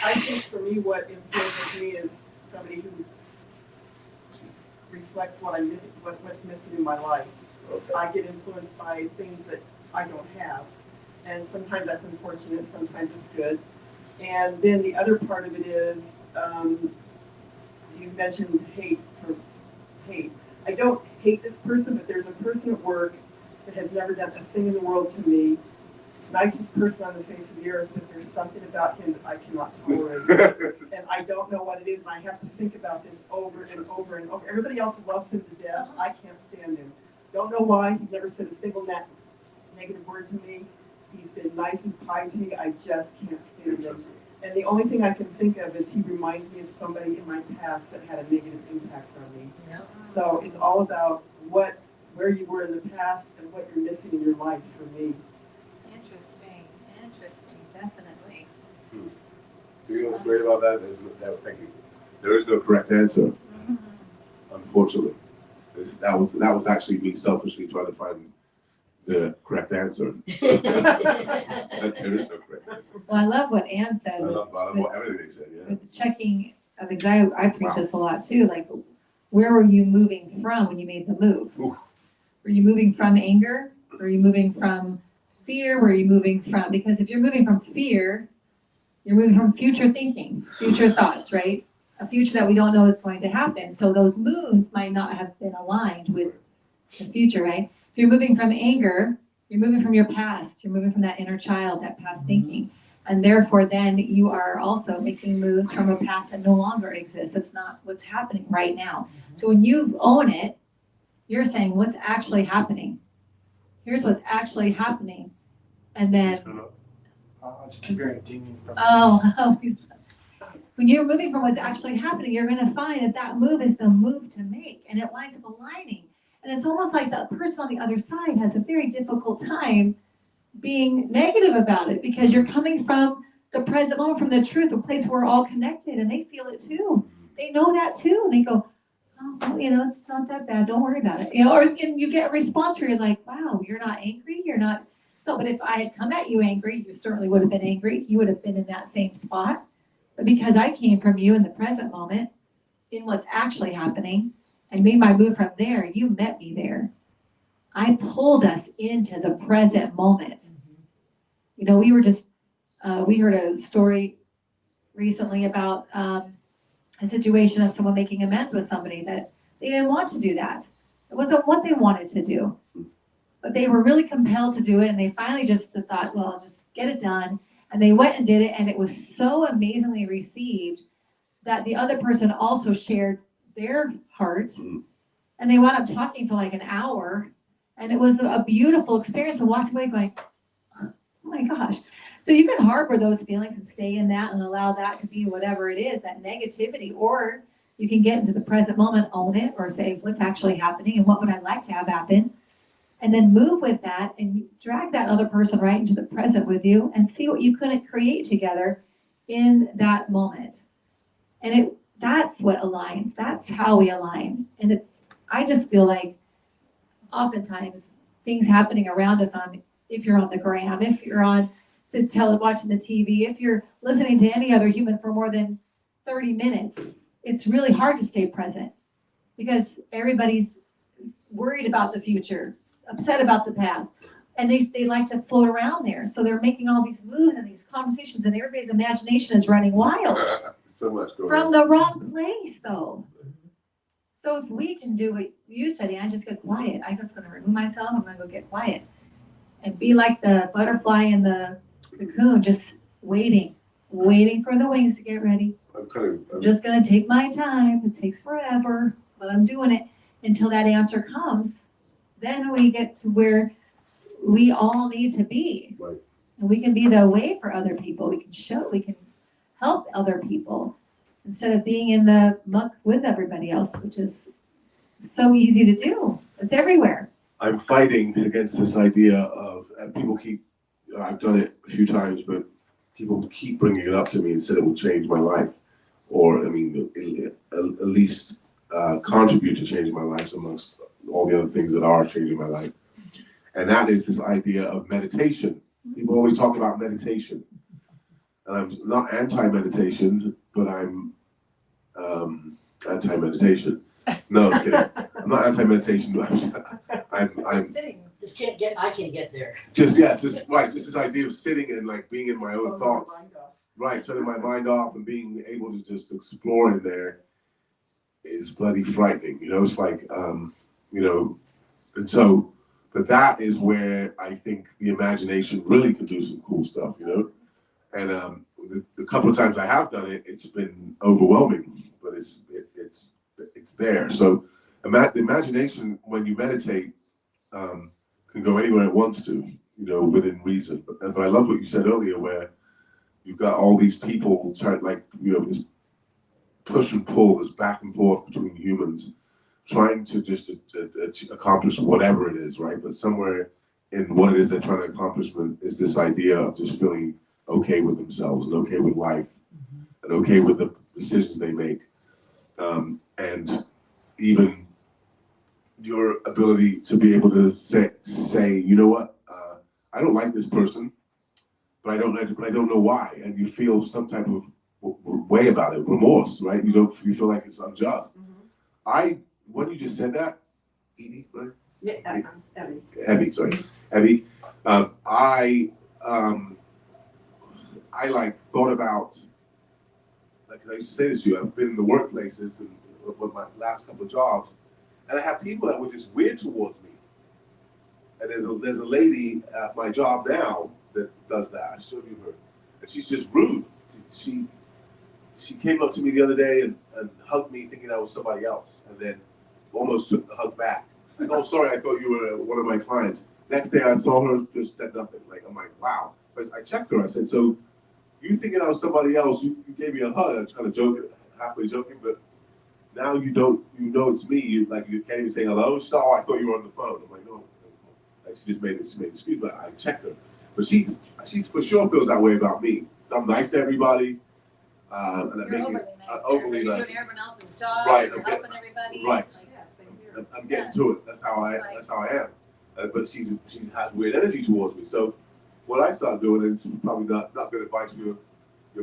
I think for me, what influences me is somebody who's reflects what I'm missing, what's missing in my life. Okay. I get influenced by things that I don't have, and sometimes that's unfortunate, sometimes it's good. And then the other part of it is, you mentioned hate. I don't hate this person, but there's a person at work that has never done a thing in the world to me. Nicest person on the face of the earth, but there's something about him that I cannot tolerate. And I don't know what it is, and I have to think about this over and over and over. Everybody else loves him to death. I can't stand him. Don't know why. He's never said a single negative word to me. He's been nice and kind to me. I just can't stand him. And the only thing I can think of is he reminds me of somebody in my past that had a negative impact on me. Yeah. So it's all about where you were in the past and what you're missing in your life for me. Interesting, definitely. You know what's great about that? Thank you. There is no correct answer, unfortunately. That was actually me selfishly trying to find the correct answer. There is no correct answer. Well, I love what Ann said. I love everything they said, yeah. With the checking of anxiety, I preach this a lot too. Like, where were you moving from when you made the move? Oof. Were you moving from anger? Were you moving from fear? Were you moving from, because if you're moving from fear, you're moving from future thinking, future thoughts, right? A future that we don't know is going to happen. So those moves might not have been aligned with the future, right? If you're moving from anger, you're moving from your past. You're moving from that inner child, that past thinking. And therefore, then you are also making moves from a past that no longer exists. That's not what's happening right now. So when you own it, you're saying, what's actually happening? Here's what's actually happening. And then, I just keep hearing dinging from when you're moving from what's actually happening, you're going to find that that move is the move to make, and it winds up aligning. And it's almost like the person on the other side has a very difficult time being negative about it, because you're coming from the present moment, from the truth, a place where we're all connected, and they feel it too. They know that too. And they go, oh, well, it's not that bad. Don't worry about it. Or and you get a response where you're like, wow, you're not angry. You're not. No, but if I had come at you angry, you certainly would have been angry. You would have been in that same spot. But because I came from you in the present moment, in what's actually happening, and made my move from there, you met me there. I pulled us into the present moment. We were just, we heard a story recently about a situation of someone making amends with somebody that they didn't want to do that. It wasn't what they wanted to do, but they were really compelled to do it. And they finally just thought, well, I'll just get it done. And they went and did it. And it was so amazingly received that the other person also shared their heart. And they wound up talking for like an hour. And it was a beautiful experience. And walked away going, oh my gosh. So you can harbor those feelings and stay in that and allow that to be whatever it is, that negativity. Or you can get into the present moment, own it, or say what's actually happening and what would I like to have happen. And then move with that and drag that other person right into the present with you and see what you couldn't create together in that moment. And that's what aligns. That's how we align. And I just feel like oftentimes things happening around us if you're on the gram, if you're on watching the TV, if you're listening to any other human for more than 30 minutes, it's really hard to stay present because everybody's worried about the future, upset about the past, and they like to float around there. So they're making all these moves and these conversations, and everybody's imagination is running wild. So much going from on. the wrong place, though. So if we can do what you said, Ann, just get quiet. I'm just going to remove myself. I'm going to go get quiet and be like the butterfly in the cocoon, just waiting for the wings to get ready. I'm just going to take my time. It takes forever, but I'm doing it until that answer comes. Then we get to where we all need to be. Right. And we can be the way for other people. We can help other people instead of being in the muck with everybody else, which is so easy to do. It's everywhere. I'm fighting against this idea of, and people I've done it a few times, but people keep bringing it up to me and said it will change my life, or at least contribute to changing my life amongst all the other things that are changing my life. And that is this idea of meditation. People always talk about meditation. And I'm not anti-meditation, but I'm anti-meditation. No, I'm kidding. I'm not anti-meditation. I'm sitting. I can't get there. Just this idea of sitting and like being in my own thoughts. Right, turning my mind off and being able to just explore in there is bloody frightening. It's like, and so, but that is where I think the imagination really can do some cool stuff, And the couple of times I have done it, it's been overwhelming, but it's there. So the imagination, when you meditate, can go anywhere it wants to, within reason. But I love what you said earlier, where you've got all these people trying, this push and pull, this back and forth between humans, trying to just accomplish whatever it is, right? But somewhere in what it is they're trying to accomplish is this idea of just feeling okay with themselves and okay with life and okay with the decisions they make. And even your ability to be able to say, you know what, I don't like this person, but I don't know why, and you feel some type of way about it, remorse, right? You feel like it's unjust. When you just said that, Edie, right? Yeah, Abby, sorry, Abby. I thought about, I used to say this to you. I've been in the workplaces and with my last couple of jobs, and I have people that were just weird towards me. And there's a lady at my job now that does that. I showed you her, and she's just rude. She came up to me the other day and hugged me, thinking I was somebody else, and then almost took the hug back. Like, oh, sorry, I thought you were one of my clients. Next day I saw her, just said nothing. I'm like, wow. But I checked her. I said, so you thinking I was somebody else? You gave me a hug. I was kind of joking, halfway joking, but now you it's me. You can't even say hello. She said, oh, I thought you were on the phone. I'm like, no. She just made an excuse, but I checked her. But she for sure feels that way about me. So I'm nice to everybody. And I'm You're making overly it nice. overly You're nice. doing everyone else's job. Right, You're okay. helping everybody. Right. Like, Yeah, same here. I'm getting to it. That's how I am. But she has weird energy towards me. So what I started doing, and it's probably not good advice for your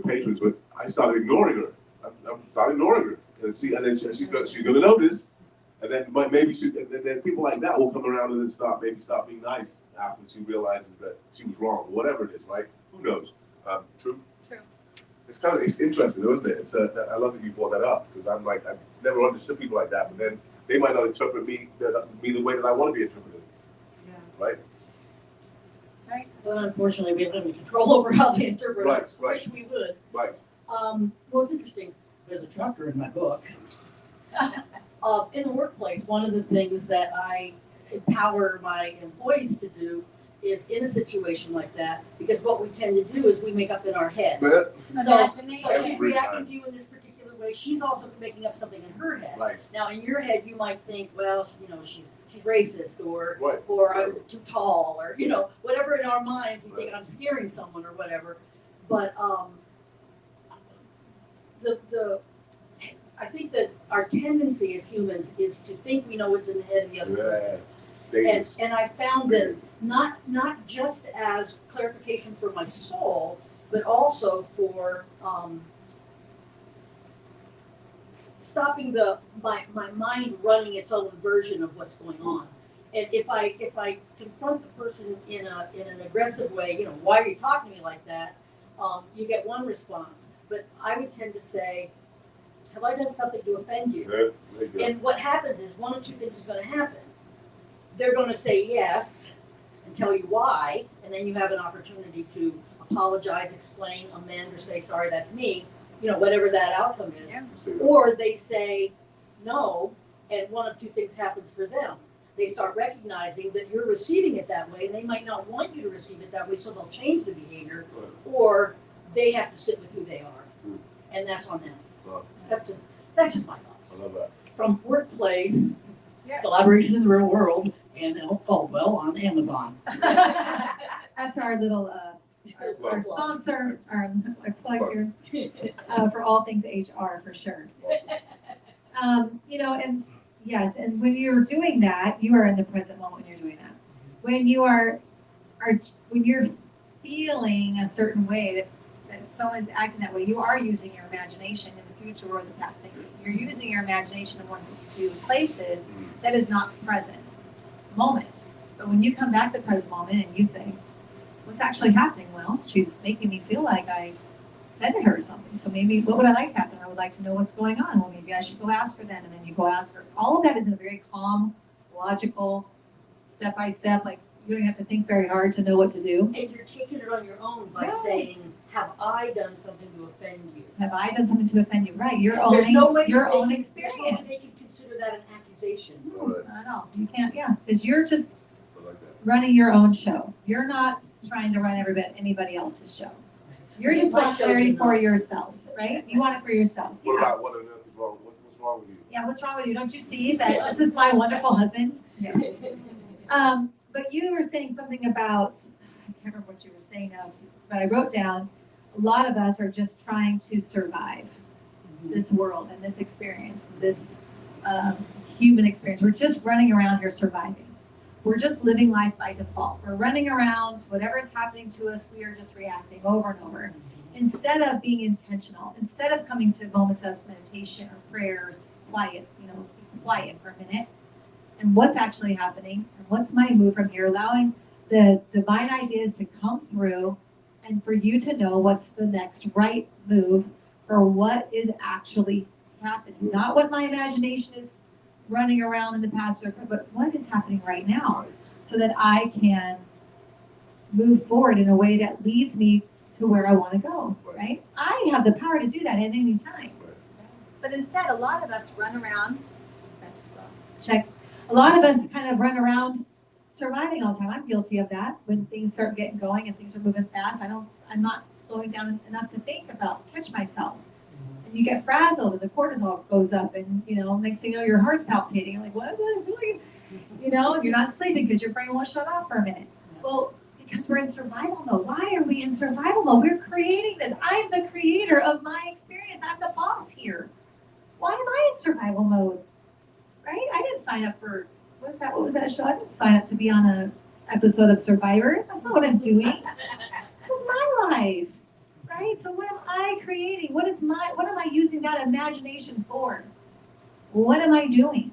patrons, but I started ignoring her. I'm started ignoring her, and then she's gonna notice, and then and then people like that will come around and then stop being nice after she realizes that she was wrong, whatever it is, right? Who knows? True. True. It's interesting, though, isn't it? I love that you brought that up because I've never understood people like that, but then they might not interpret me the way that I want to be interpreted, Yeah. right? Right. But unfortunately, we don't have any control over how they interpret us. Right. Wish we would. Right. Well, it's interesting. There's a chapter in my book. In the workplace, one of the things that I empower my employees to do is in a situation like that, because what we tend to do is we make up in our head. But So Imagination. she's Every reacting time. to you in this particular way. She's also making up something in her head. right. Now, in your head, you might think, well, she's racist, or Right. I'm too tall, or whatever. In our minds, we think I'm scaring someone or whatever. But I think that our tendency as humans is to think we know what's in the head of the other person. Dangerous. And I found that not just as clarification for my soul, but also for stopping my mind running its own version of what's going on. And if I confront the person in an aggressive way, why are you talking to me like that? You get one response, but I would tend to say, have I done something to offend you? There you go. And what happens is one of two things is going to happen. They're going to say yes and tell you why, and then you have an opportunity to apologize, explain, amend, or say, sorry, that's me, whatever that outcome is. Yeah. Or they say no, and one of two things happens for them. They start recognizing that you're receiving it that way, and they might not want you to receive it that way, so they'll change the behavior, or they have to sit with who they are, and that's on them. Wow. That's just my I thoughts. love that. From workplace, Yeah. collaboration in the real world, and Caldwell on Amazon. That's our little, our sponsor, our plug here, for all things HR for sure. And yes, and when you're doing that, you are in the present moment when you're doing that. When you when you're feeling a certain way that someone's acting that way, you are using your imagination in the future or the past thinking. You're using your imagination in one of these two places that is not present moment. But when you come back to the present moment and you say, what's actually happening? Well, she's making me feel like I offended her or something. So maybe, what would I like to happen? I would like to know what's going on. Well, maybe I should go ask her then. And then you go ask her. All of that is in a very calm, logical, step-by-step, like you don't have to think very hard to know what to do. And you're taking it on your own by Yes. saying, have I done something to offend you? Have I done something to offend you? Right, your There's no own, way your that own they experience. There's no way they can consider that an accusation. All right. I know, you can't, because you're just I like that. running your own show. You're not trying to run anybody else's show. You're just My want show's clarity for enough. yourself, right? You want it for yourself. What Yeah. about what on earth is wrong? What's wrong with you? Yeah, what's wrong with you? Don't you see that this is my wonderful husband? But you were saying something about, I can't remember what you were saying now, but I wrote down, a lot of us are just trying to survive this world and this experience, this human experience. We're just running around here surviving. We're just living life by default. We're running around, whatever's happening to us, we are just reacting over and over. Instead of being intentional, instead of coming to moments of meditation or prayers, quiet, be quiet for a minute, and what's actually happening, and what's my move from here, allowing the divine ideas to come through, and for you to know what's the next right move for what is actually happening. Not what my imagination is running around in the past, but what is happening right now, so that I can move forward in a way that leads me to where I want to go, right? I have the power to do that at any time. But instead, a lot of us run around, a lot of us kind of run around surviving all the time. I'm guilty of that. When things start getting going and things are moving fast, I'm not slowing down enough to think about, catch myself. And you get frazzled and the cortisol goes up and, next thing you know, your heart's palpitating. You're like, what? You're not sleeping because your brain won't shut off for a minute. Well, because we're in survival mode. Why are we in survival mode? We're creating this. I'm the creator of my experience. I'm the boss here. Why am I in survival mode? Right? I didn't sign up for, what was that show? I didn't sign up to be on a episode of Survivor. That's not what I'm doing. This is my life. Right? So what am I creating? What am I using that imagination for? What am I doing?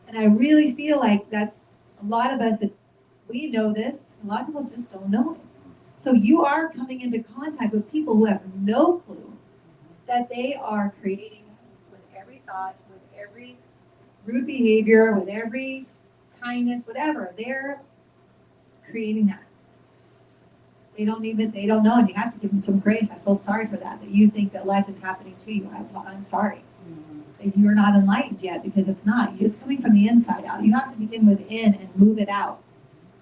And I really feel like that's a lot of us, we know this, a lot of people just don't know it. So you are coming into contact with people who have no clue that they are creating with every thought, with every rude behavior, with every kindness, whatever. They're creating that. They don't know, and you have to give them some grace. I feel sorry for that you think that life is happening to you. I'm sorry. That you're not enlightened yet, because it's not. It's coming from the inside out. You have to begin within and move it out.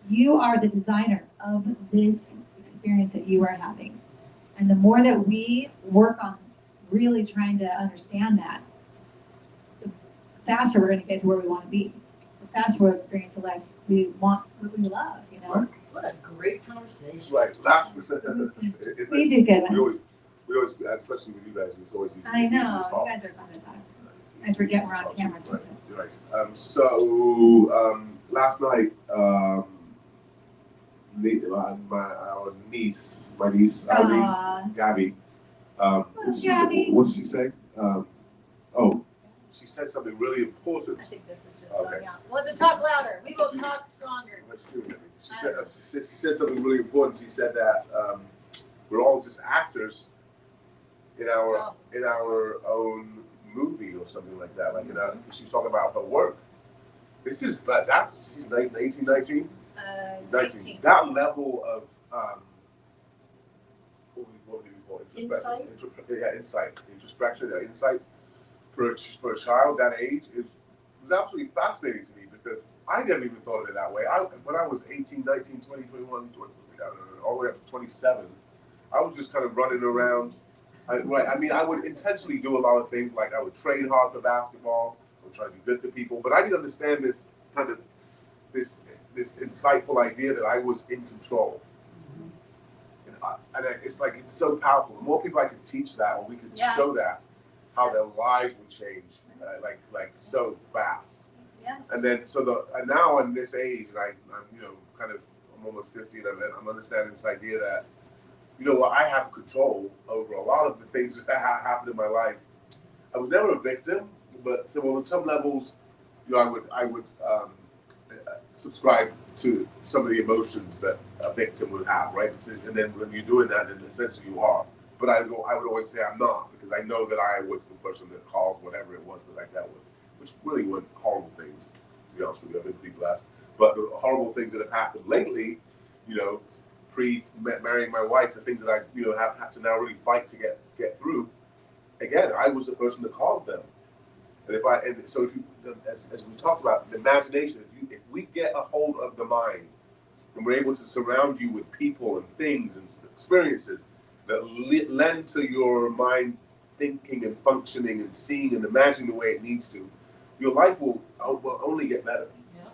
You are the designer of this experience that you are having. And the more that we work on really trying to understand that, the faster we're going to get to where we want to be. The faster we'll experience the life we want, what we love, you know? Right. What a great conversation. Right. Last. We did good. We always, especially with you guys, it's always easy. I it's easy know. to talk. You guys are fun to talk to. I forget we're on camera sometimes. Right. So last night, our niece, Gabby, what did she say? She said something really important. I think this is just going out. Well, to talk louder. We will talk stronger. She said something really important. She said that we're all just actors in our own movie or something like that. Like, she's talking about her work. This is she's 19. 19. That level of what would we call it? Insight. Insight, introspection, insight for a child that age was absolutely fascinating to me, because I never even thought of it that way. When I was 18, 19, 20, 21, all the way up to 27, I was just kind of running around. I would intentionally do a lot of things, like I would train hard for basketball, I would try to be good to people, but I didn't understand this kind of this insightful idea that I was in control. And it's like, it's so powerful. The more people I could teach that, or we could show that, how their lives would change, like so fast. Yes. And then and now in this age, and I'm almost 50, and I'm understanding this idea that, I have control over a lot of the things that happened in my life. I was never a victim, but on some levels, I would subscribe to some of the emotions that a victim would have, right? And then when you're doing that, then essentially you are. But I would always say I'm not, because I know that I was the person that caused whatever it was that I dealt with, which really weren't horrible things, to be honest with you. I've been pretty blessed. But the horrible things that have happened lately, pre-marrying my wife, the things that I have had to now really fight to get through. Again, I was the person that caused them. And so if you, as we talked about, the imagination, if we get a hold of the mind, and we're able to surround you with people and things and experiences that lend to your mind thinking and functioning and seeing and imagining the way it needs to, your life will only get better. Yeah.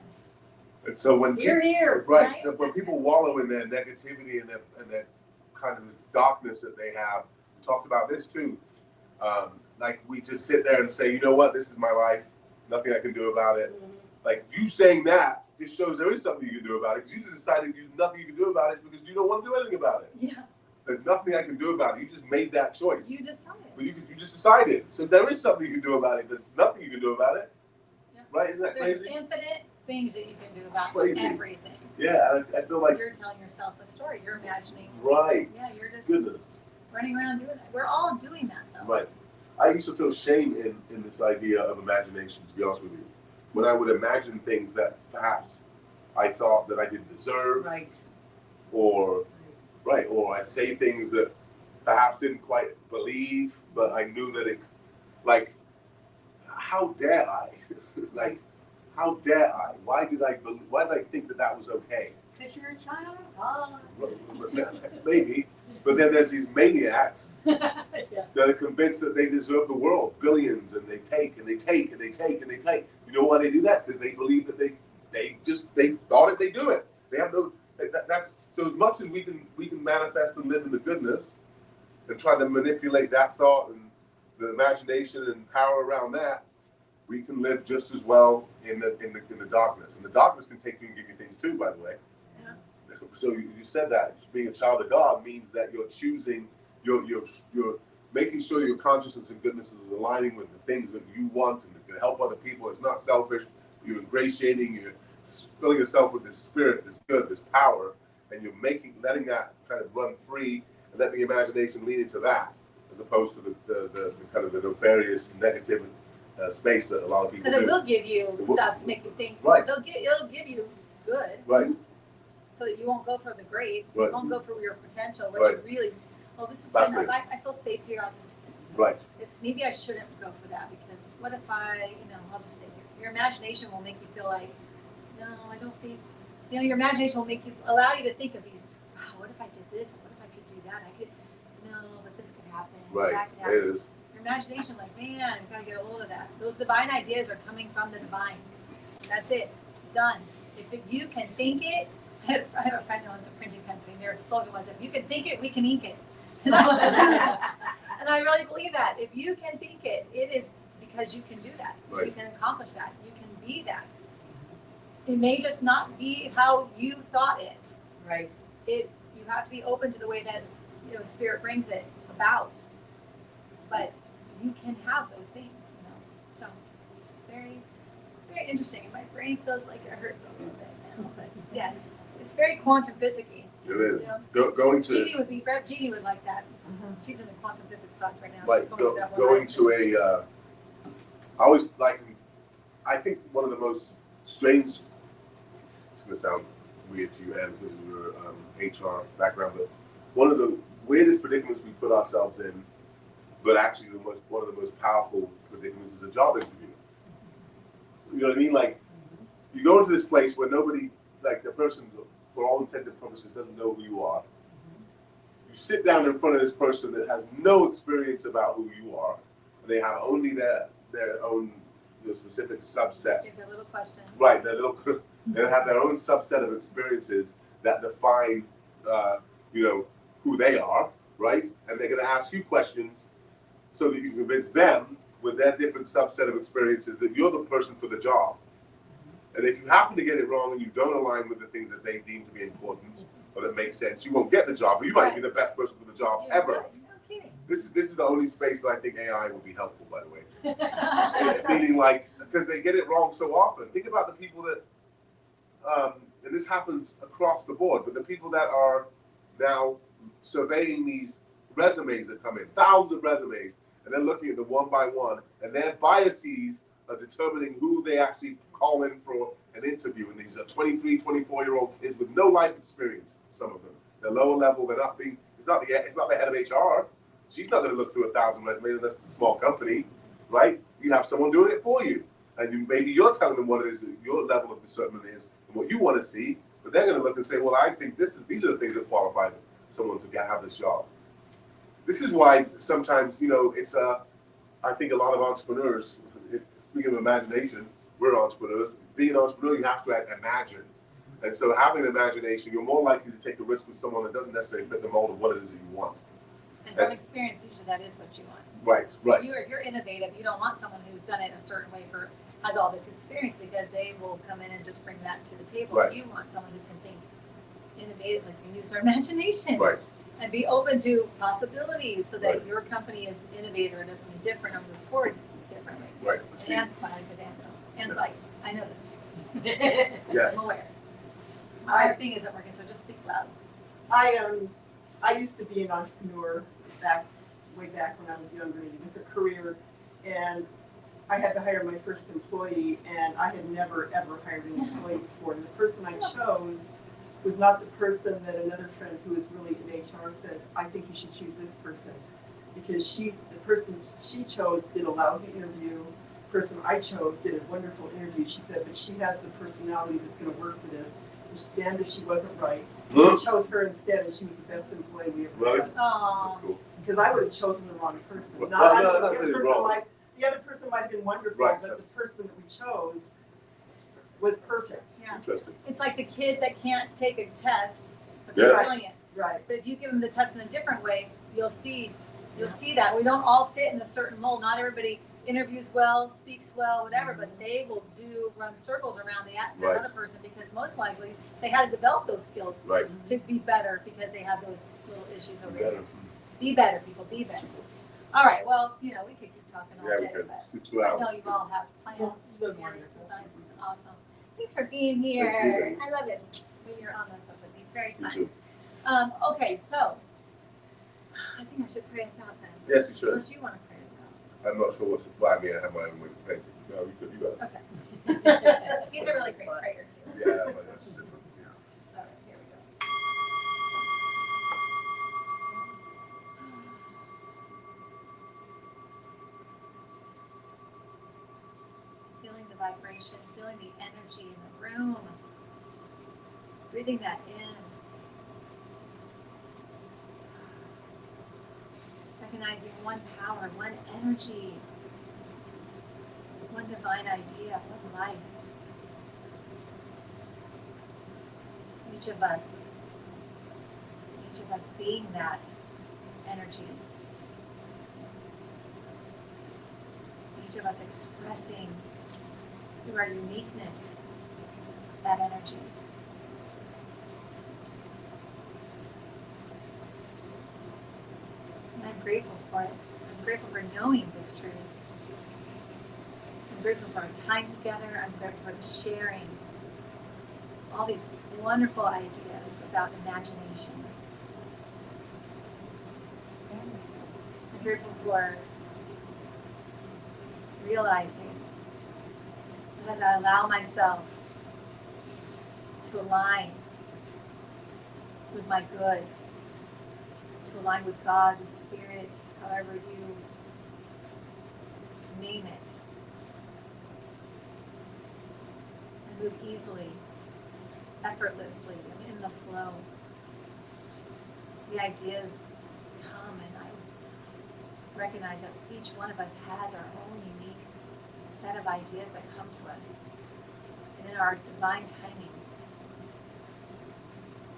And so when right, so when people wallow in their negativity and their kind of this darkness that they have, we talked about this too. Like, we just sit there and say, you know what, this is my life, nothing I can do about it. Mm-hmm. Like, you saying that just shows there is something you can do about it, because you just decided there's nothing you can do about it because you don't want to do anything about it. Yeah. There's nothing I can do about it. You just made that choice. You decided. But you just decided. So there is something you can do about it. There's nothing you can do about it. Yeah. Right? Isn't that crazy? There's infinite things that you can do about everything. Yeah, I feel like you're telling yourself a story. You're imagining. Right. Yeah, you're just running around doing that. We're all doing that, though. Right. I used to feel shame in this idea of imagination, to be honest with you. When I would imagine things that perhaps I thought that I didn't deserve. Right. Or I say things that perhaps didn't quite believe, but I knew that it, like, how dare I? Like, how dare I? Why did I think that was okay? Because you're a child of God. Maybe. But then there's these maniacs that are convinced that they deserve the world, billions, and they take and they take and they take and they take. You know why they do that? Because they believe that they thought it, they do it. They have no. That's so. As much as we can manifest and live in the goodness, and try to manipulate that thought and the imagination and power around that, we can live just as well in the darkness. And the darkness can take you and give you things too, by the way. Yeah. So you said that being a child of God means that you're choosing, you're making sure your consciousness and goodness is aligning with the things that you want and that can help other people. It's not selfish. You're ingratiating. You're filling yourself with this spirit, this good, this power, and you're letting that kind of run free and let the imagination lean into that, as opposed to the kind of the nefarious, negative space that a lot of people Because do. it will give you stuff to make you think. Right. It'll give you good. Right. So that you won't go for the great. So Right. you won't go for your potential. What Right. you really. Well, this is That's good enough. I feel safe here. I'll just Right. maybe I shouldn't go for that because what if I'll just stay here. Your imagination will make you feel like, no, I don't think. Your imagination will allow you to think of these. Wow, what if I did this? What if I could do that? But this could happen. Right. That could happen. It is. Your imagination, like, man, you gotta get a hold of that. Those divine ideas are coming from the divine. That's it. Done. If you can think it, I have a friend who owns a printing company, and their slogan was, if you can think it, we can ink it. And I really believe that. If you can think it, it is because you can do that. Right. You can accomplish that. You can be that. It may just not be how you thought it. Right. You have to be open to the way that spirit brings it about. But you can have those things, So it's just very interesting. And my brain feels like it hurts a little bit now. But yes, it's very quantum physics-y. It is. Going to Jeannie would like that. She's in a quantum physics class right now. like She's going to that one. going to I always like. I think one of the most strange. It's going to sound weird to you, Anne, because of your HR background, but one of the weirdest predicaments we put ourselves in, but actually one of the most powerful predicaments is a job interview. You know what I mean? Like, you go into this place where nobody, like the person, for all intended purposes, doesn't know who you are. You sit down in front of this person that has no experience about who you are. And they have only their own specific subset. Give their little questions. Right, they have their own subset of experiences that define, who they are, right? And they're going to ask you questions so that you can convince them with their different subset of experiences that you're the person for the job. And if you happen to get it wrong and you don't align with the things that they deem to be important or that make sense, you won't get the job, but you might be the best person for the job ever. No kidding. This is the only space that I think AI will be helpful, by the way. Meaning, like, because they get it wrong so often. Think about the people that, and this happens across the board, but the people that are now surveying these resumes that come in, thousands of resumes, and they're looking at them one by one, and their biases are determining who they actually call in for an interview. And these are 23, 24-year-old kids with no life experience, some of them. They're lower level, they're not being, it's not the head of HR. She's not going to look through 1,000 resumes unless it's a small company, right? You have someone doing it for you. And maybe you're telling them what it is that your level of discernment is and what you want to see, but they're going to look and say, well, I think these are the things that qualify someone to have this job. This is why sometimes, it's I think a lot of entrepreneurs, speaking of imagination, we're entrepreneurs. Being an entrepreneur, you have to imagine. And so having an imagination, you're more likely to take a risk with someone that doesn't necessarily fit the mold of what it is that you want. And from experience, usually that is what you want. Right. If you're innovative, you don't want someone who's done it a certain way has all this experience, because they will come in and just bring that to the table. Right. You want someone who can think innovatively, can use their imagination. Right. And be open to possibilities so that Right. your company is innovative and doesn't be different or moves forward differently. Right. And Anne's smiling because Anne knows. Anne's like, I know this. Yes. I'm aware. My thing isn't working, so just speak loud. I used to be an entrepreneur way back when I was younger in a different career, and I had to hire my first employee, and I had never ever hired an employee before. And the person I chose was not the person that another friend who was really in HR said, I think you should choose this person, because the person she chose did a lousy interview. The person I chose did a wonderful interview. She said, but she has the personality that's going to work for this. Damned if she wasn't right. We chose her instead, and she was the best employee we ever had. That's cool. Because I would have chosen the wrong person. Well, The other person might have been wonderful, Right. but the person that we chose was perfect. Yeah. Interesting. It's like the kid that can't take a test, but they're Yeah. brilliant. Right. But if you give them the test in a different way, you'll see You'll see that. We don't all fit in a certain mold. Not everybody interviews well, speaks well, whatever, but they will run circles around the Right. other person because most likely they had to develop those skills Right. to be better because they have those little issues over Better. there. Be better, people. Be better. All right. Well, we could keep talking all Yeah, we day, could. but Do 2 I hours. know you all have plans. It's been wonderful. It's awesome. Thanks for being here. Thank you. I love it when you're on this stuff with me. It's very You fun. too. Okay, so I think I should pray us out then. Yes, you should. Unless you want to pray us out. I'm not sure what to buy me. I have my own way to pay. No, you got it. Okay. He's a really great prayer too. Yeah, but that's different. Yeah. All right, here we go. Feeling the vibration, feeling the energy in the room. Breathing that in. Recognizing one power, one energy, one divine idea, one life. Each of us being that energy. Each of us expressing through our uniqueness that energy. And I'm grateful for it. I'm grateful for knowing this truth. I'm grateful for our time together. I'm grateful for the sharing. All these wonderful ideas about imagination. I'm grateful for realizing that as I allow myself to align with my good, to align with God, with Spirit, however you name it, I move easily, effortlessly, I'm in the flow. The ideas come and I recognize that each one of us has our own unique set of ideas that come to us. And in our divine timing,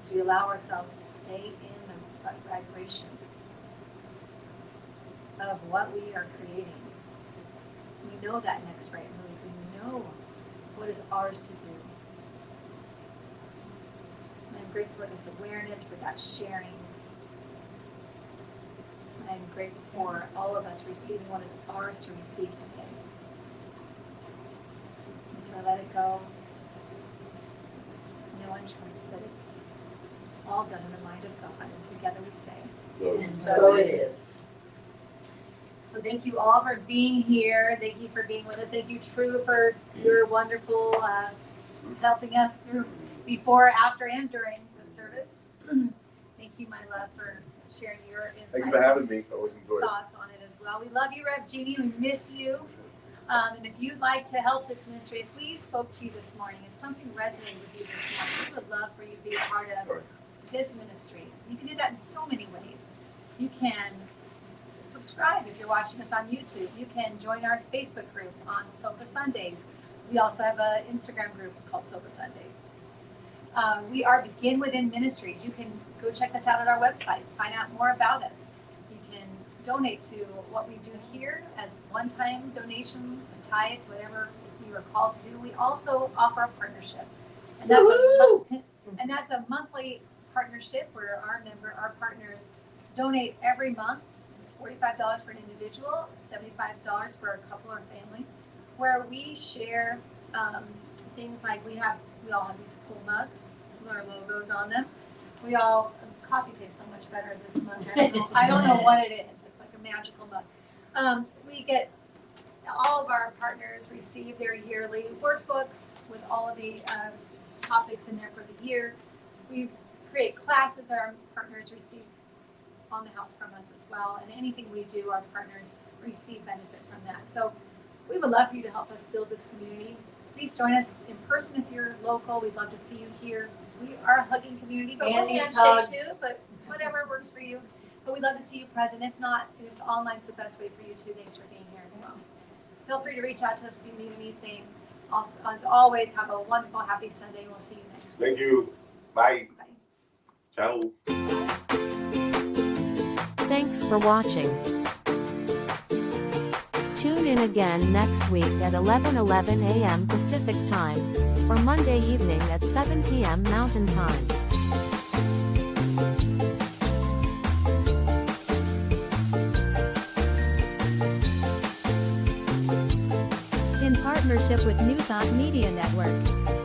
as we allow ourselves to stay in the vibration of what we are creating, we know that next right move. We know what is ours to do. And I'm grateful for this awareness, for that sharing. And I'm grateful for all of us receiving what is ours to receive today. And so I let it go, knowing choice that it's all done in the mind of God, and together we say, And so it is. So thank you all for being here. Thank you for being with us. Thank you, True, for your wonderful helping us through before, after, and during the service. Thank you, my love, for sharing your insights. Thank you for having me. I always enjoy it. Thoughts on it as well. We love you, Rev Jeannie. We miss you. And if you'd like to help this ministry, if we spoke to you this morning, if something resonated with you this morning, we would love for you to be a part of this ministry. You can do that in so many ways. You can subscribe if you're watching us on YouTube. You can join our Facebook group on Sofa Sundays. We also have an Instagram group called Sofa Sundays. We are Begin Within Ministries. You can go check us out at our website, find out more about us. You can donate to what we do here as one-time donation, a tithe, whatever you are called to do. We also offer a partnership, and that's a monthly partnership where our partners donate every month. It's $45 for an individual, $75 for a couple or family, where we share things like we all have these cool mugs with our logos on them. Coffee tastes so much better this mug. I don't know what it is. It's like a magical mug. We get all of our partners receive their yearly workbooks with all of the topics in there for the year. We create classes that our partners receive on the house from us as well, and anything we do, our partners receive benefit from that. So we would love for you to help us build this community. Please join us in person if you're local. We'd love to see you here. We are a hugging community, but we'll handshake too, but whatever works for you. But we'd love to see you present. If not, if online's the best way for you too, thanks for being here as well. Feel free to reach out to us if you need anything. Also, as always, have a wonderful, happy Sunday. We'll see you next week. Thank you. Bye. Bye. Ciao. Thanks for watching. Tune in again next week at 11:11 a.m. Pacific Time, or Monday evening at 7 p.m. Mountain Time. In partnership with New Thought Media Network.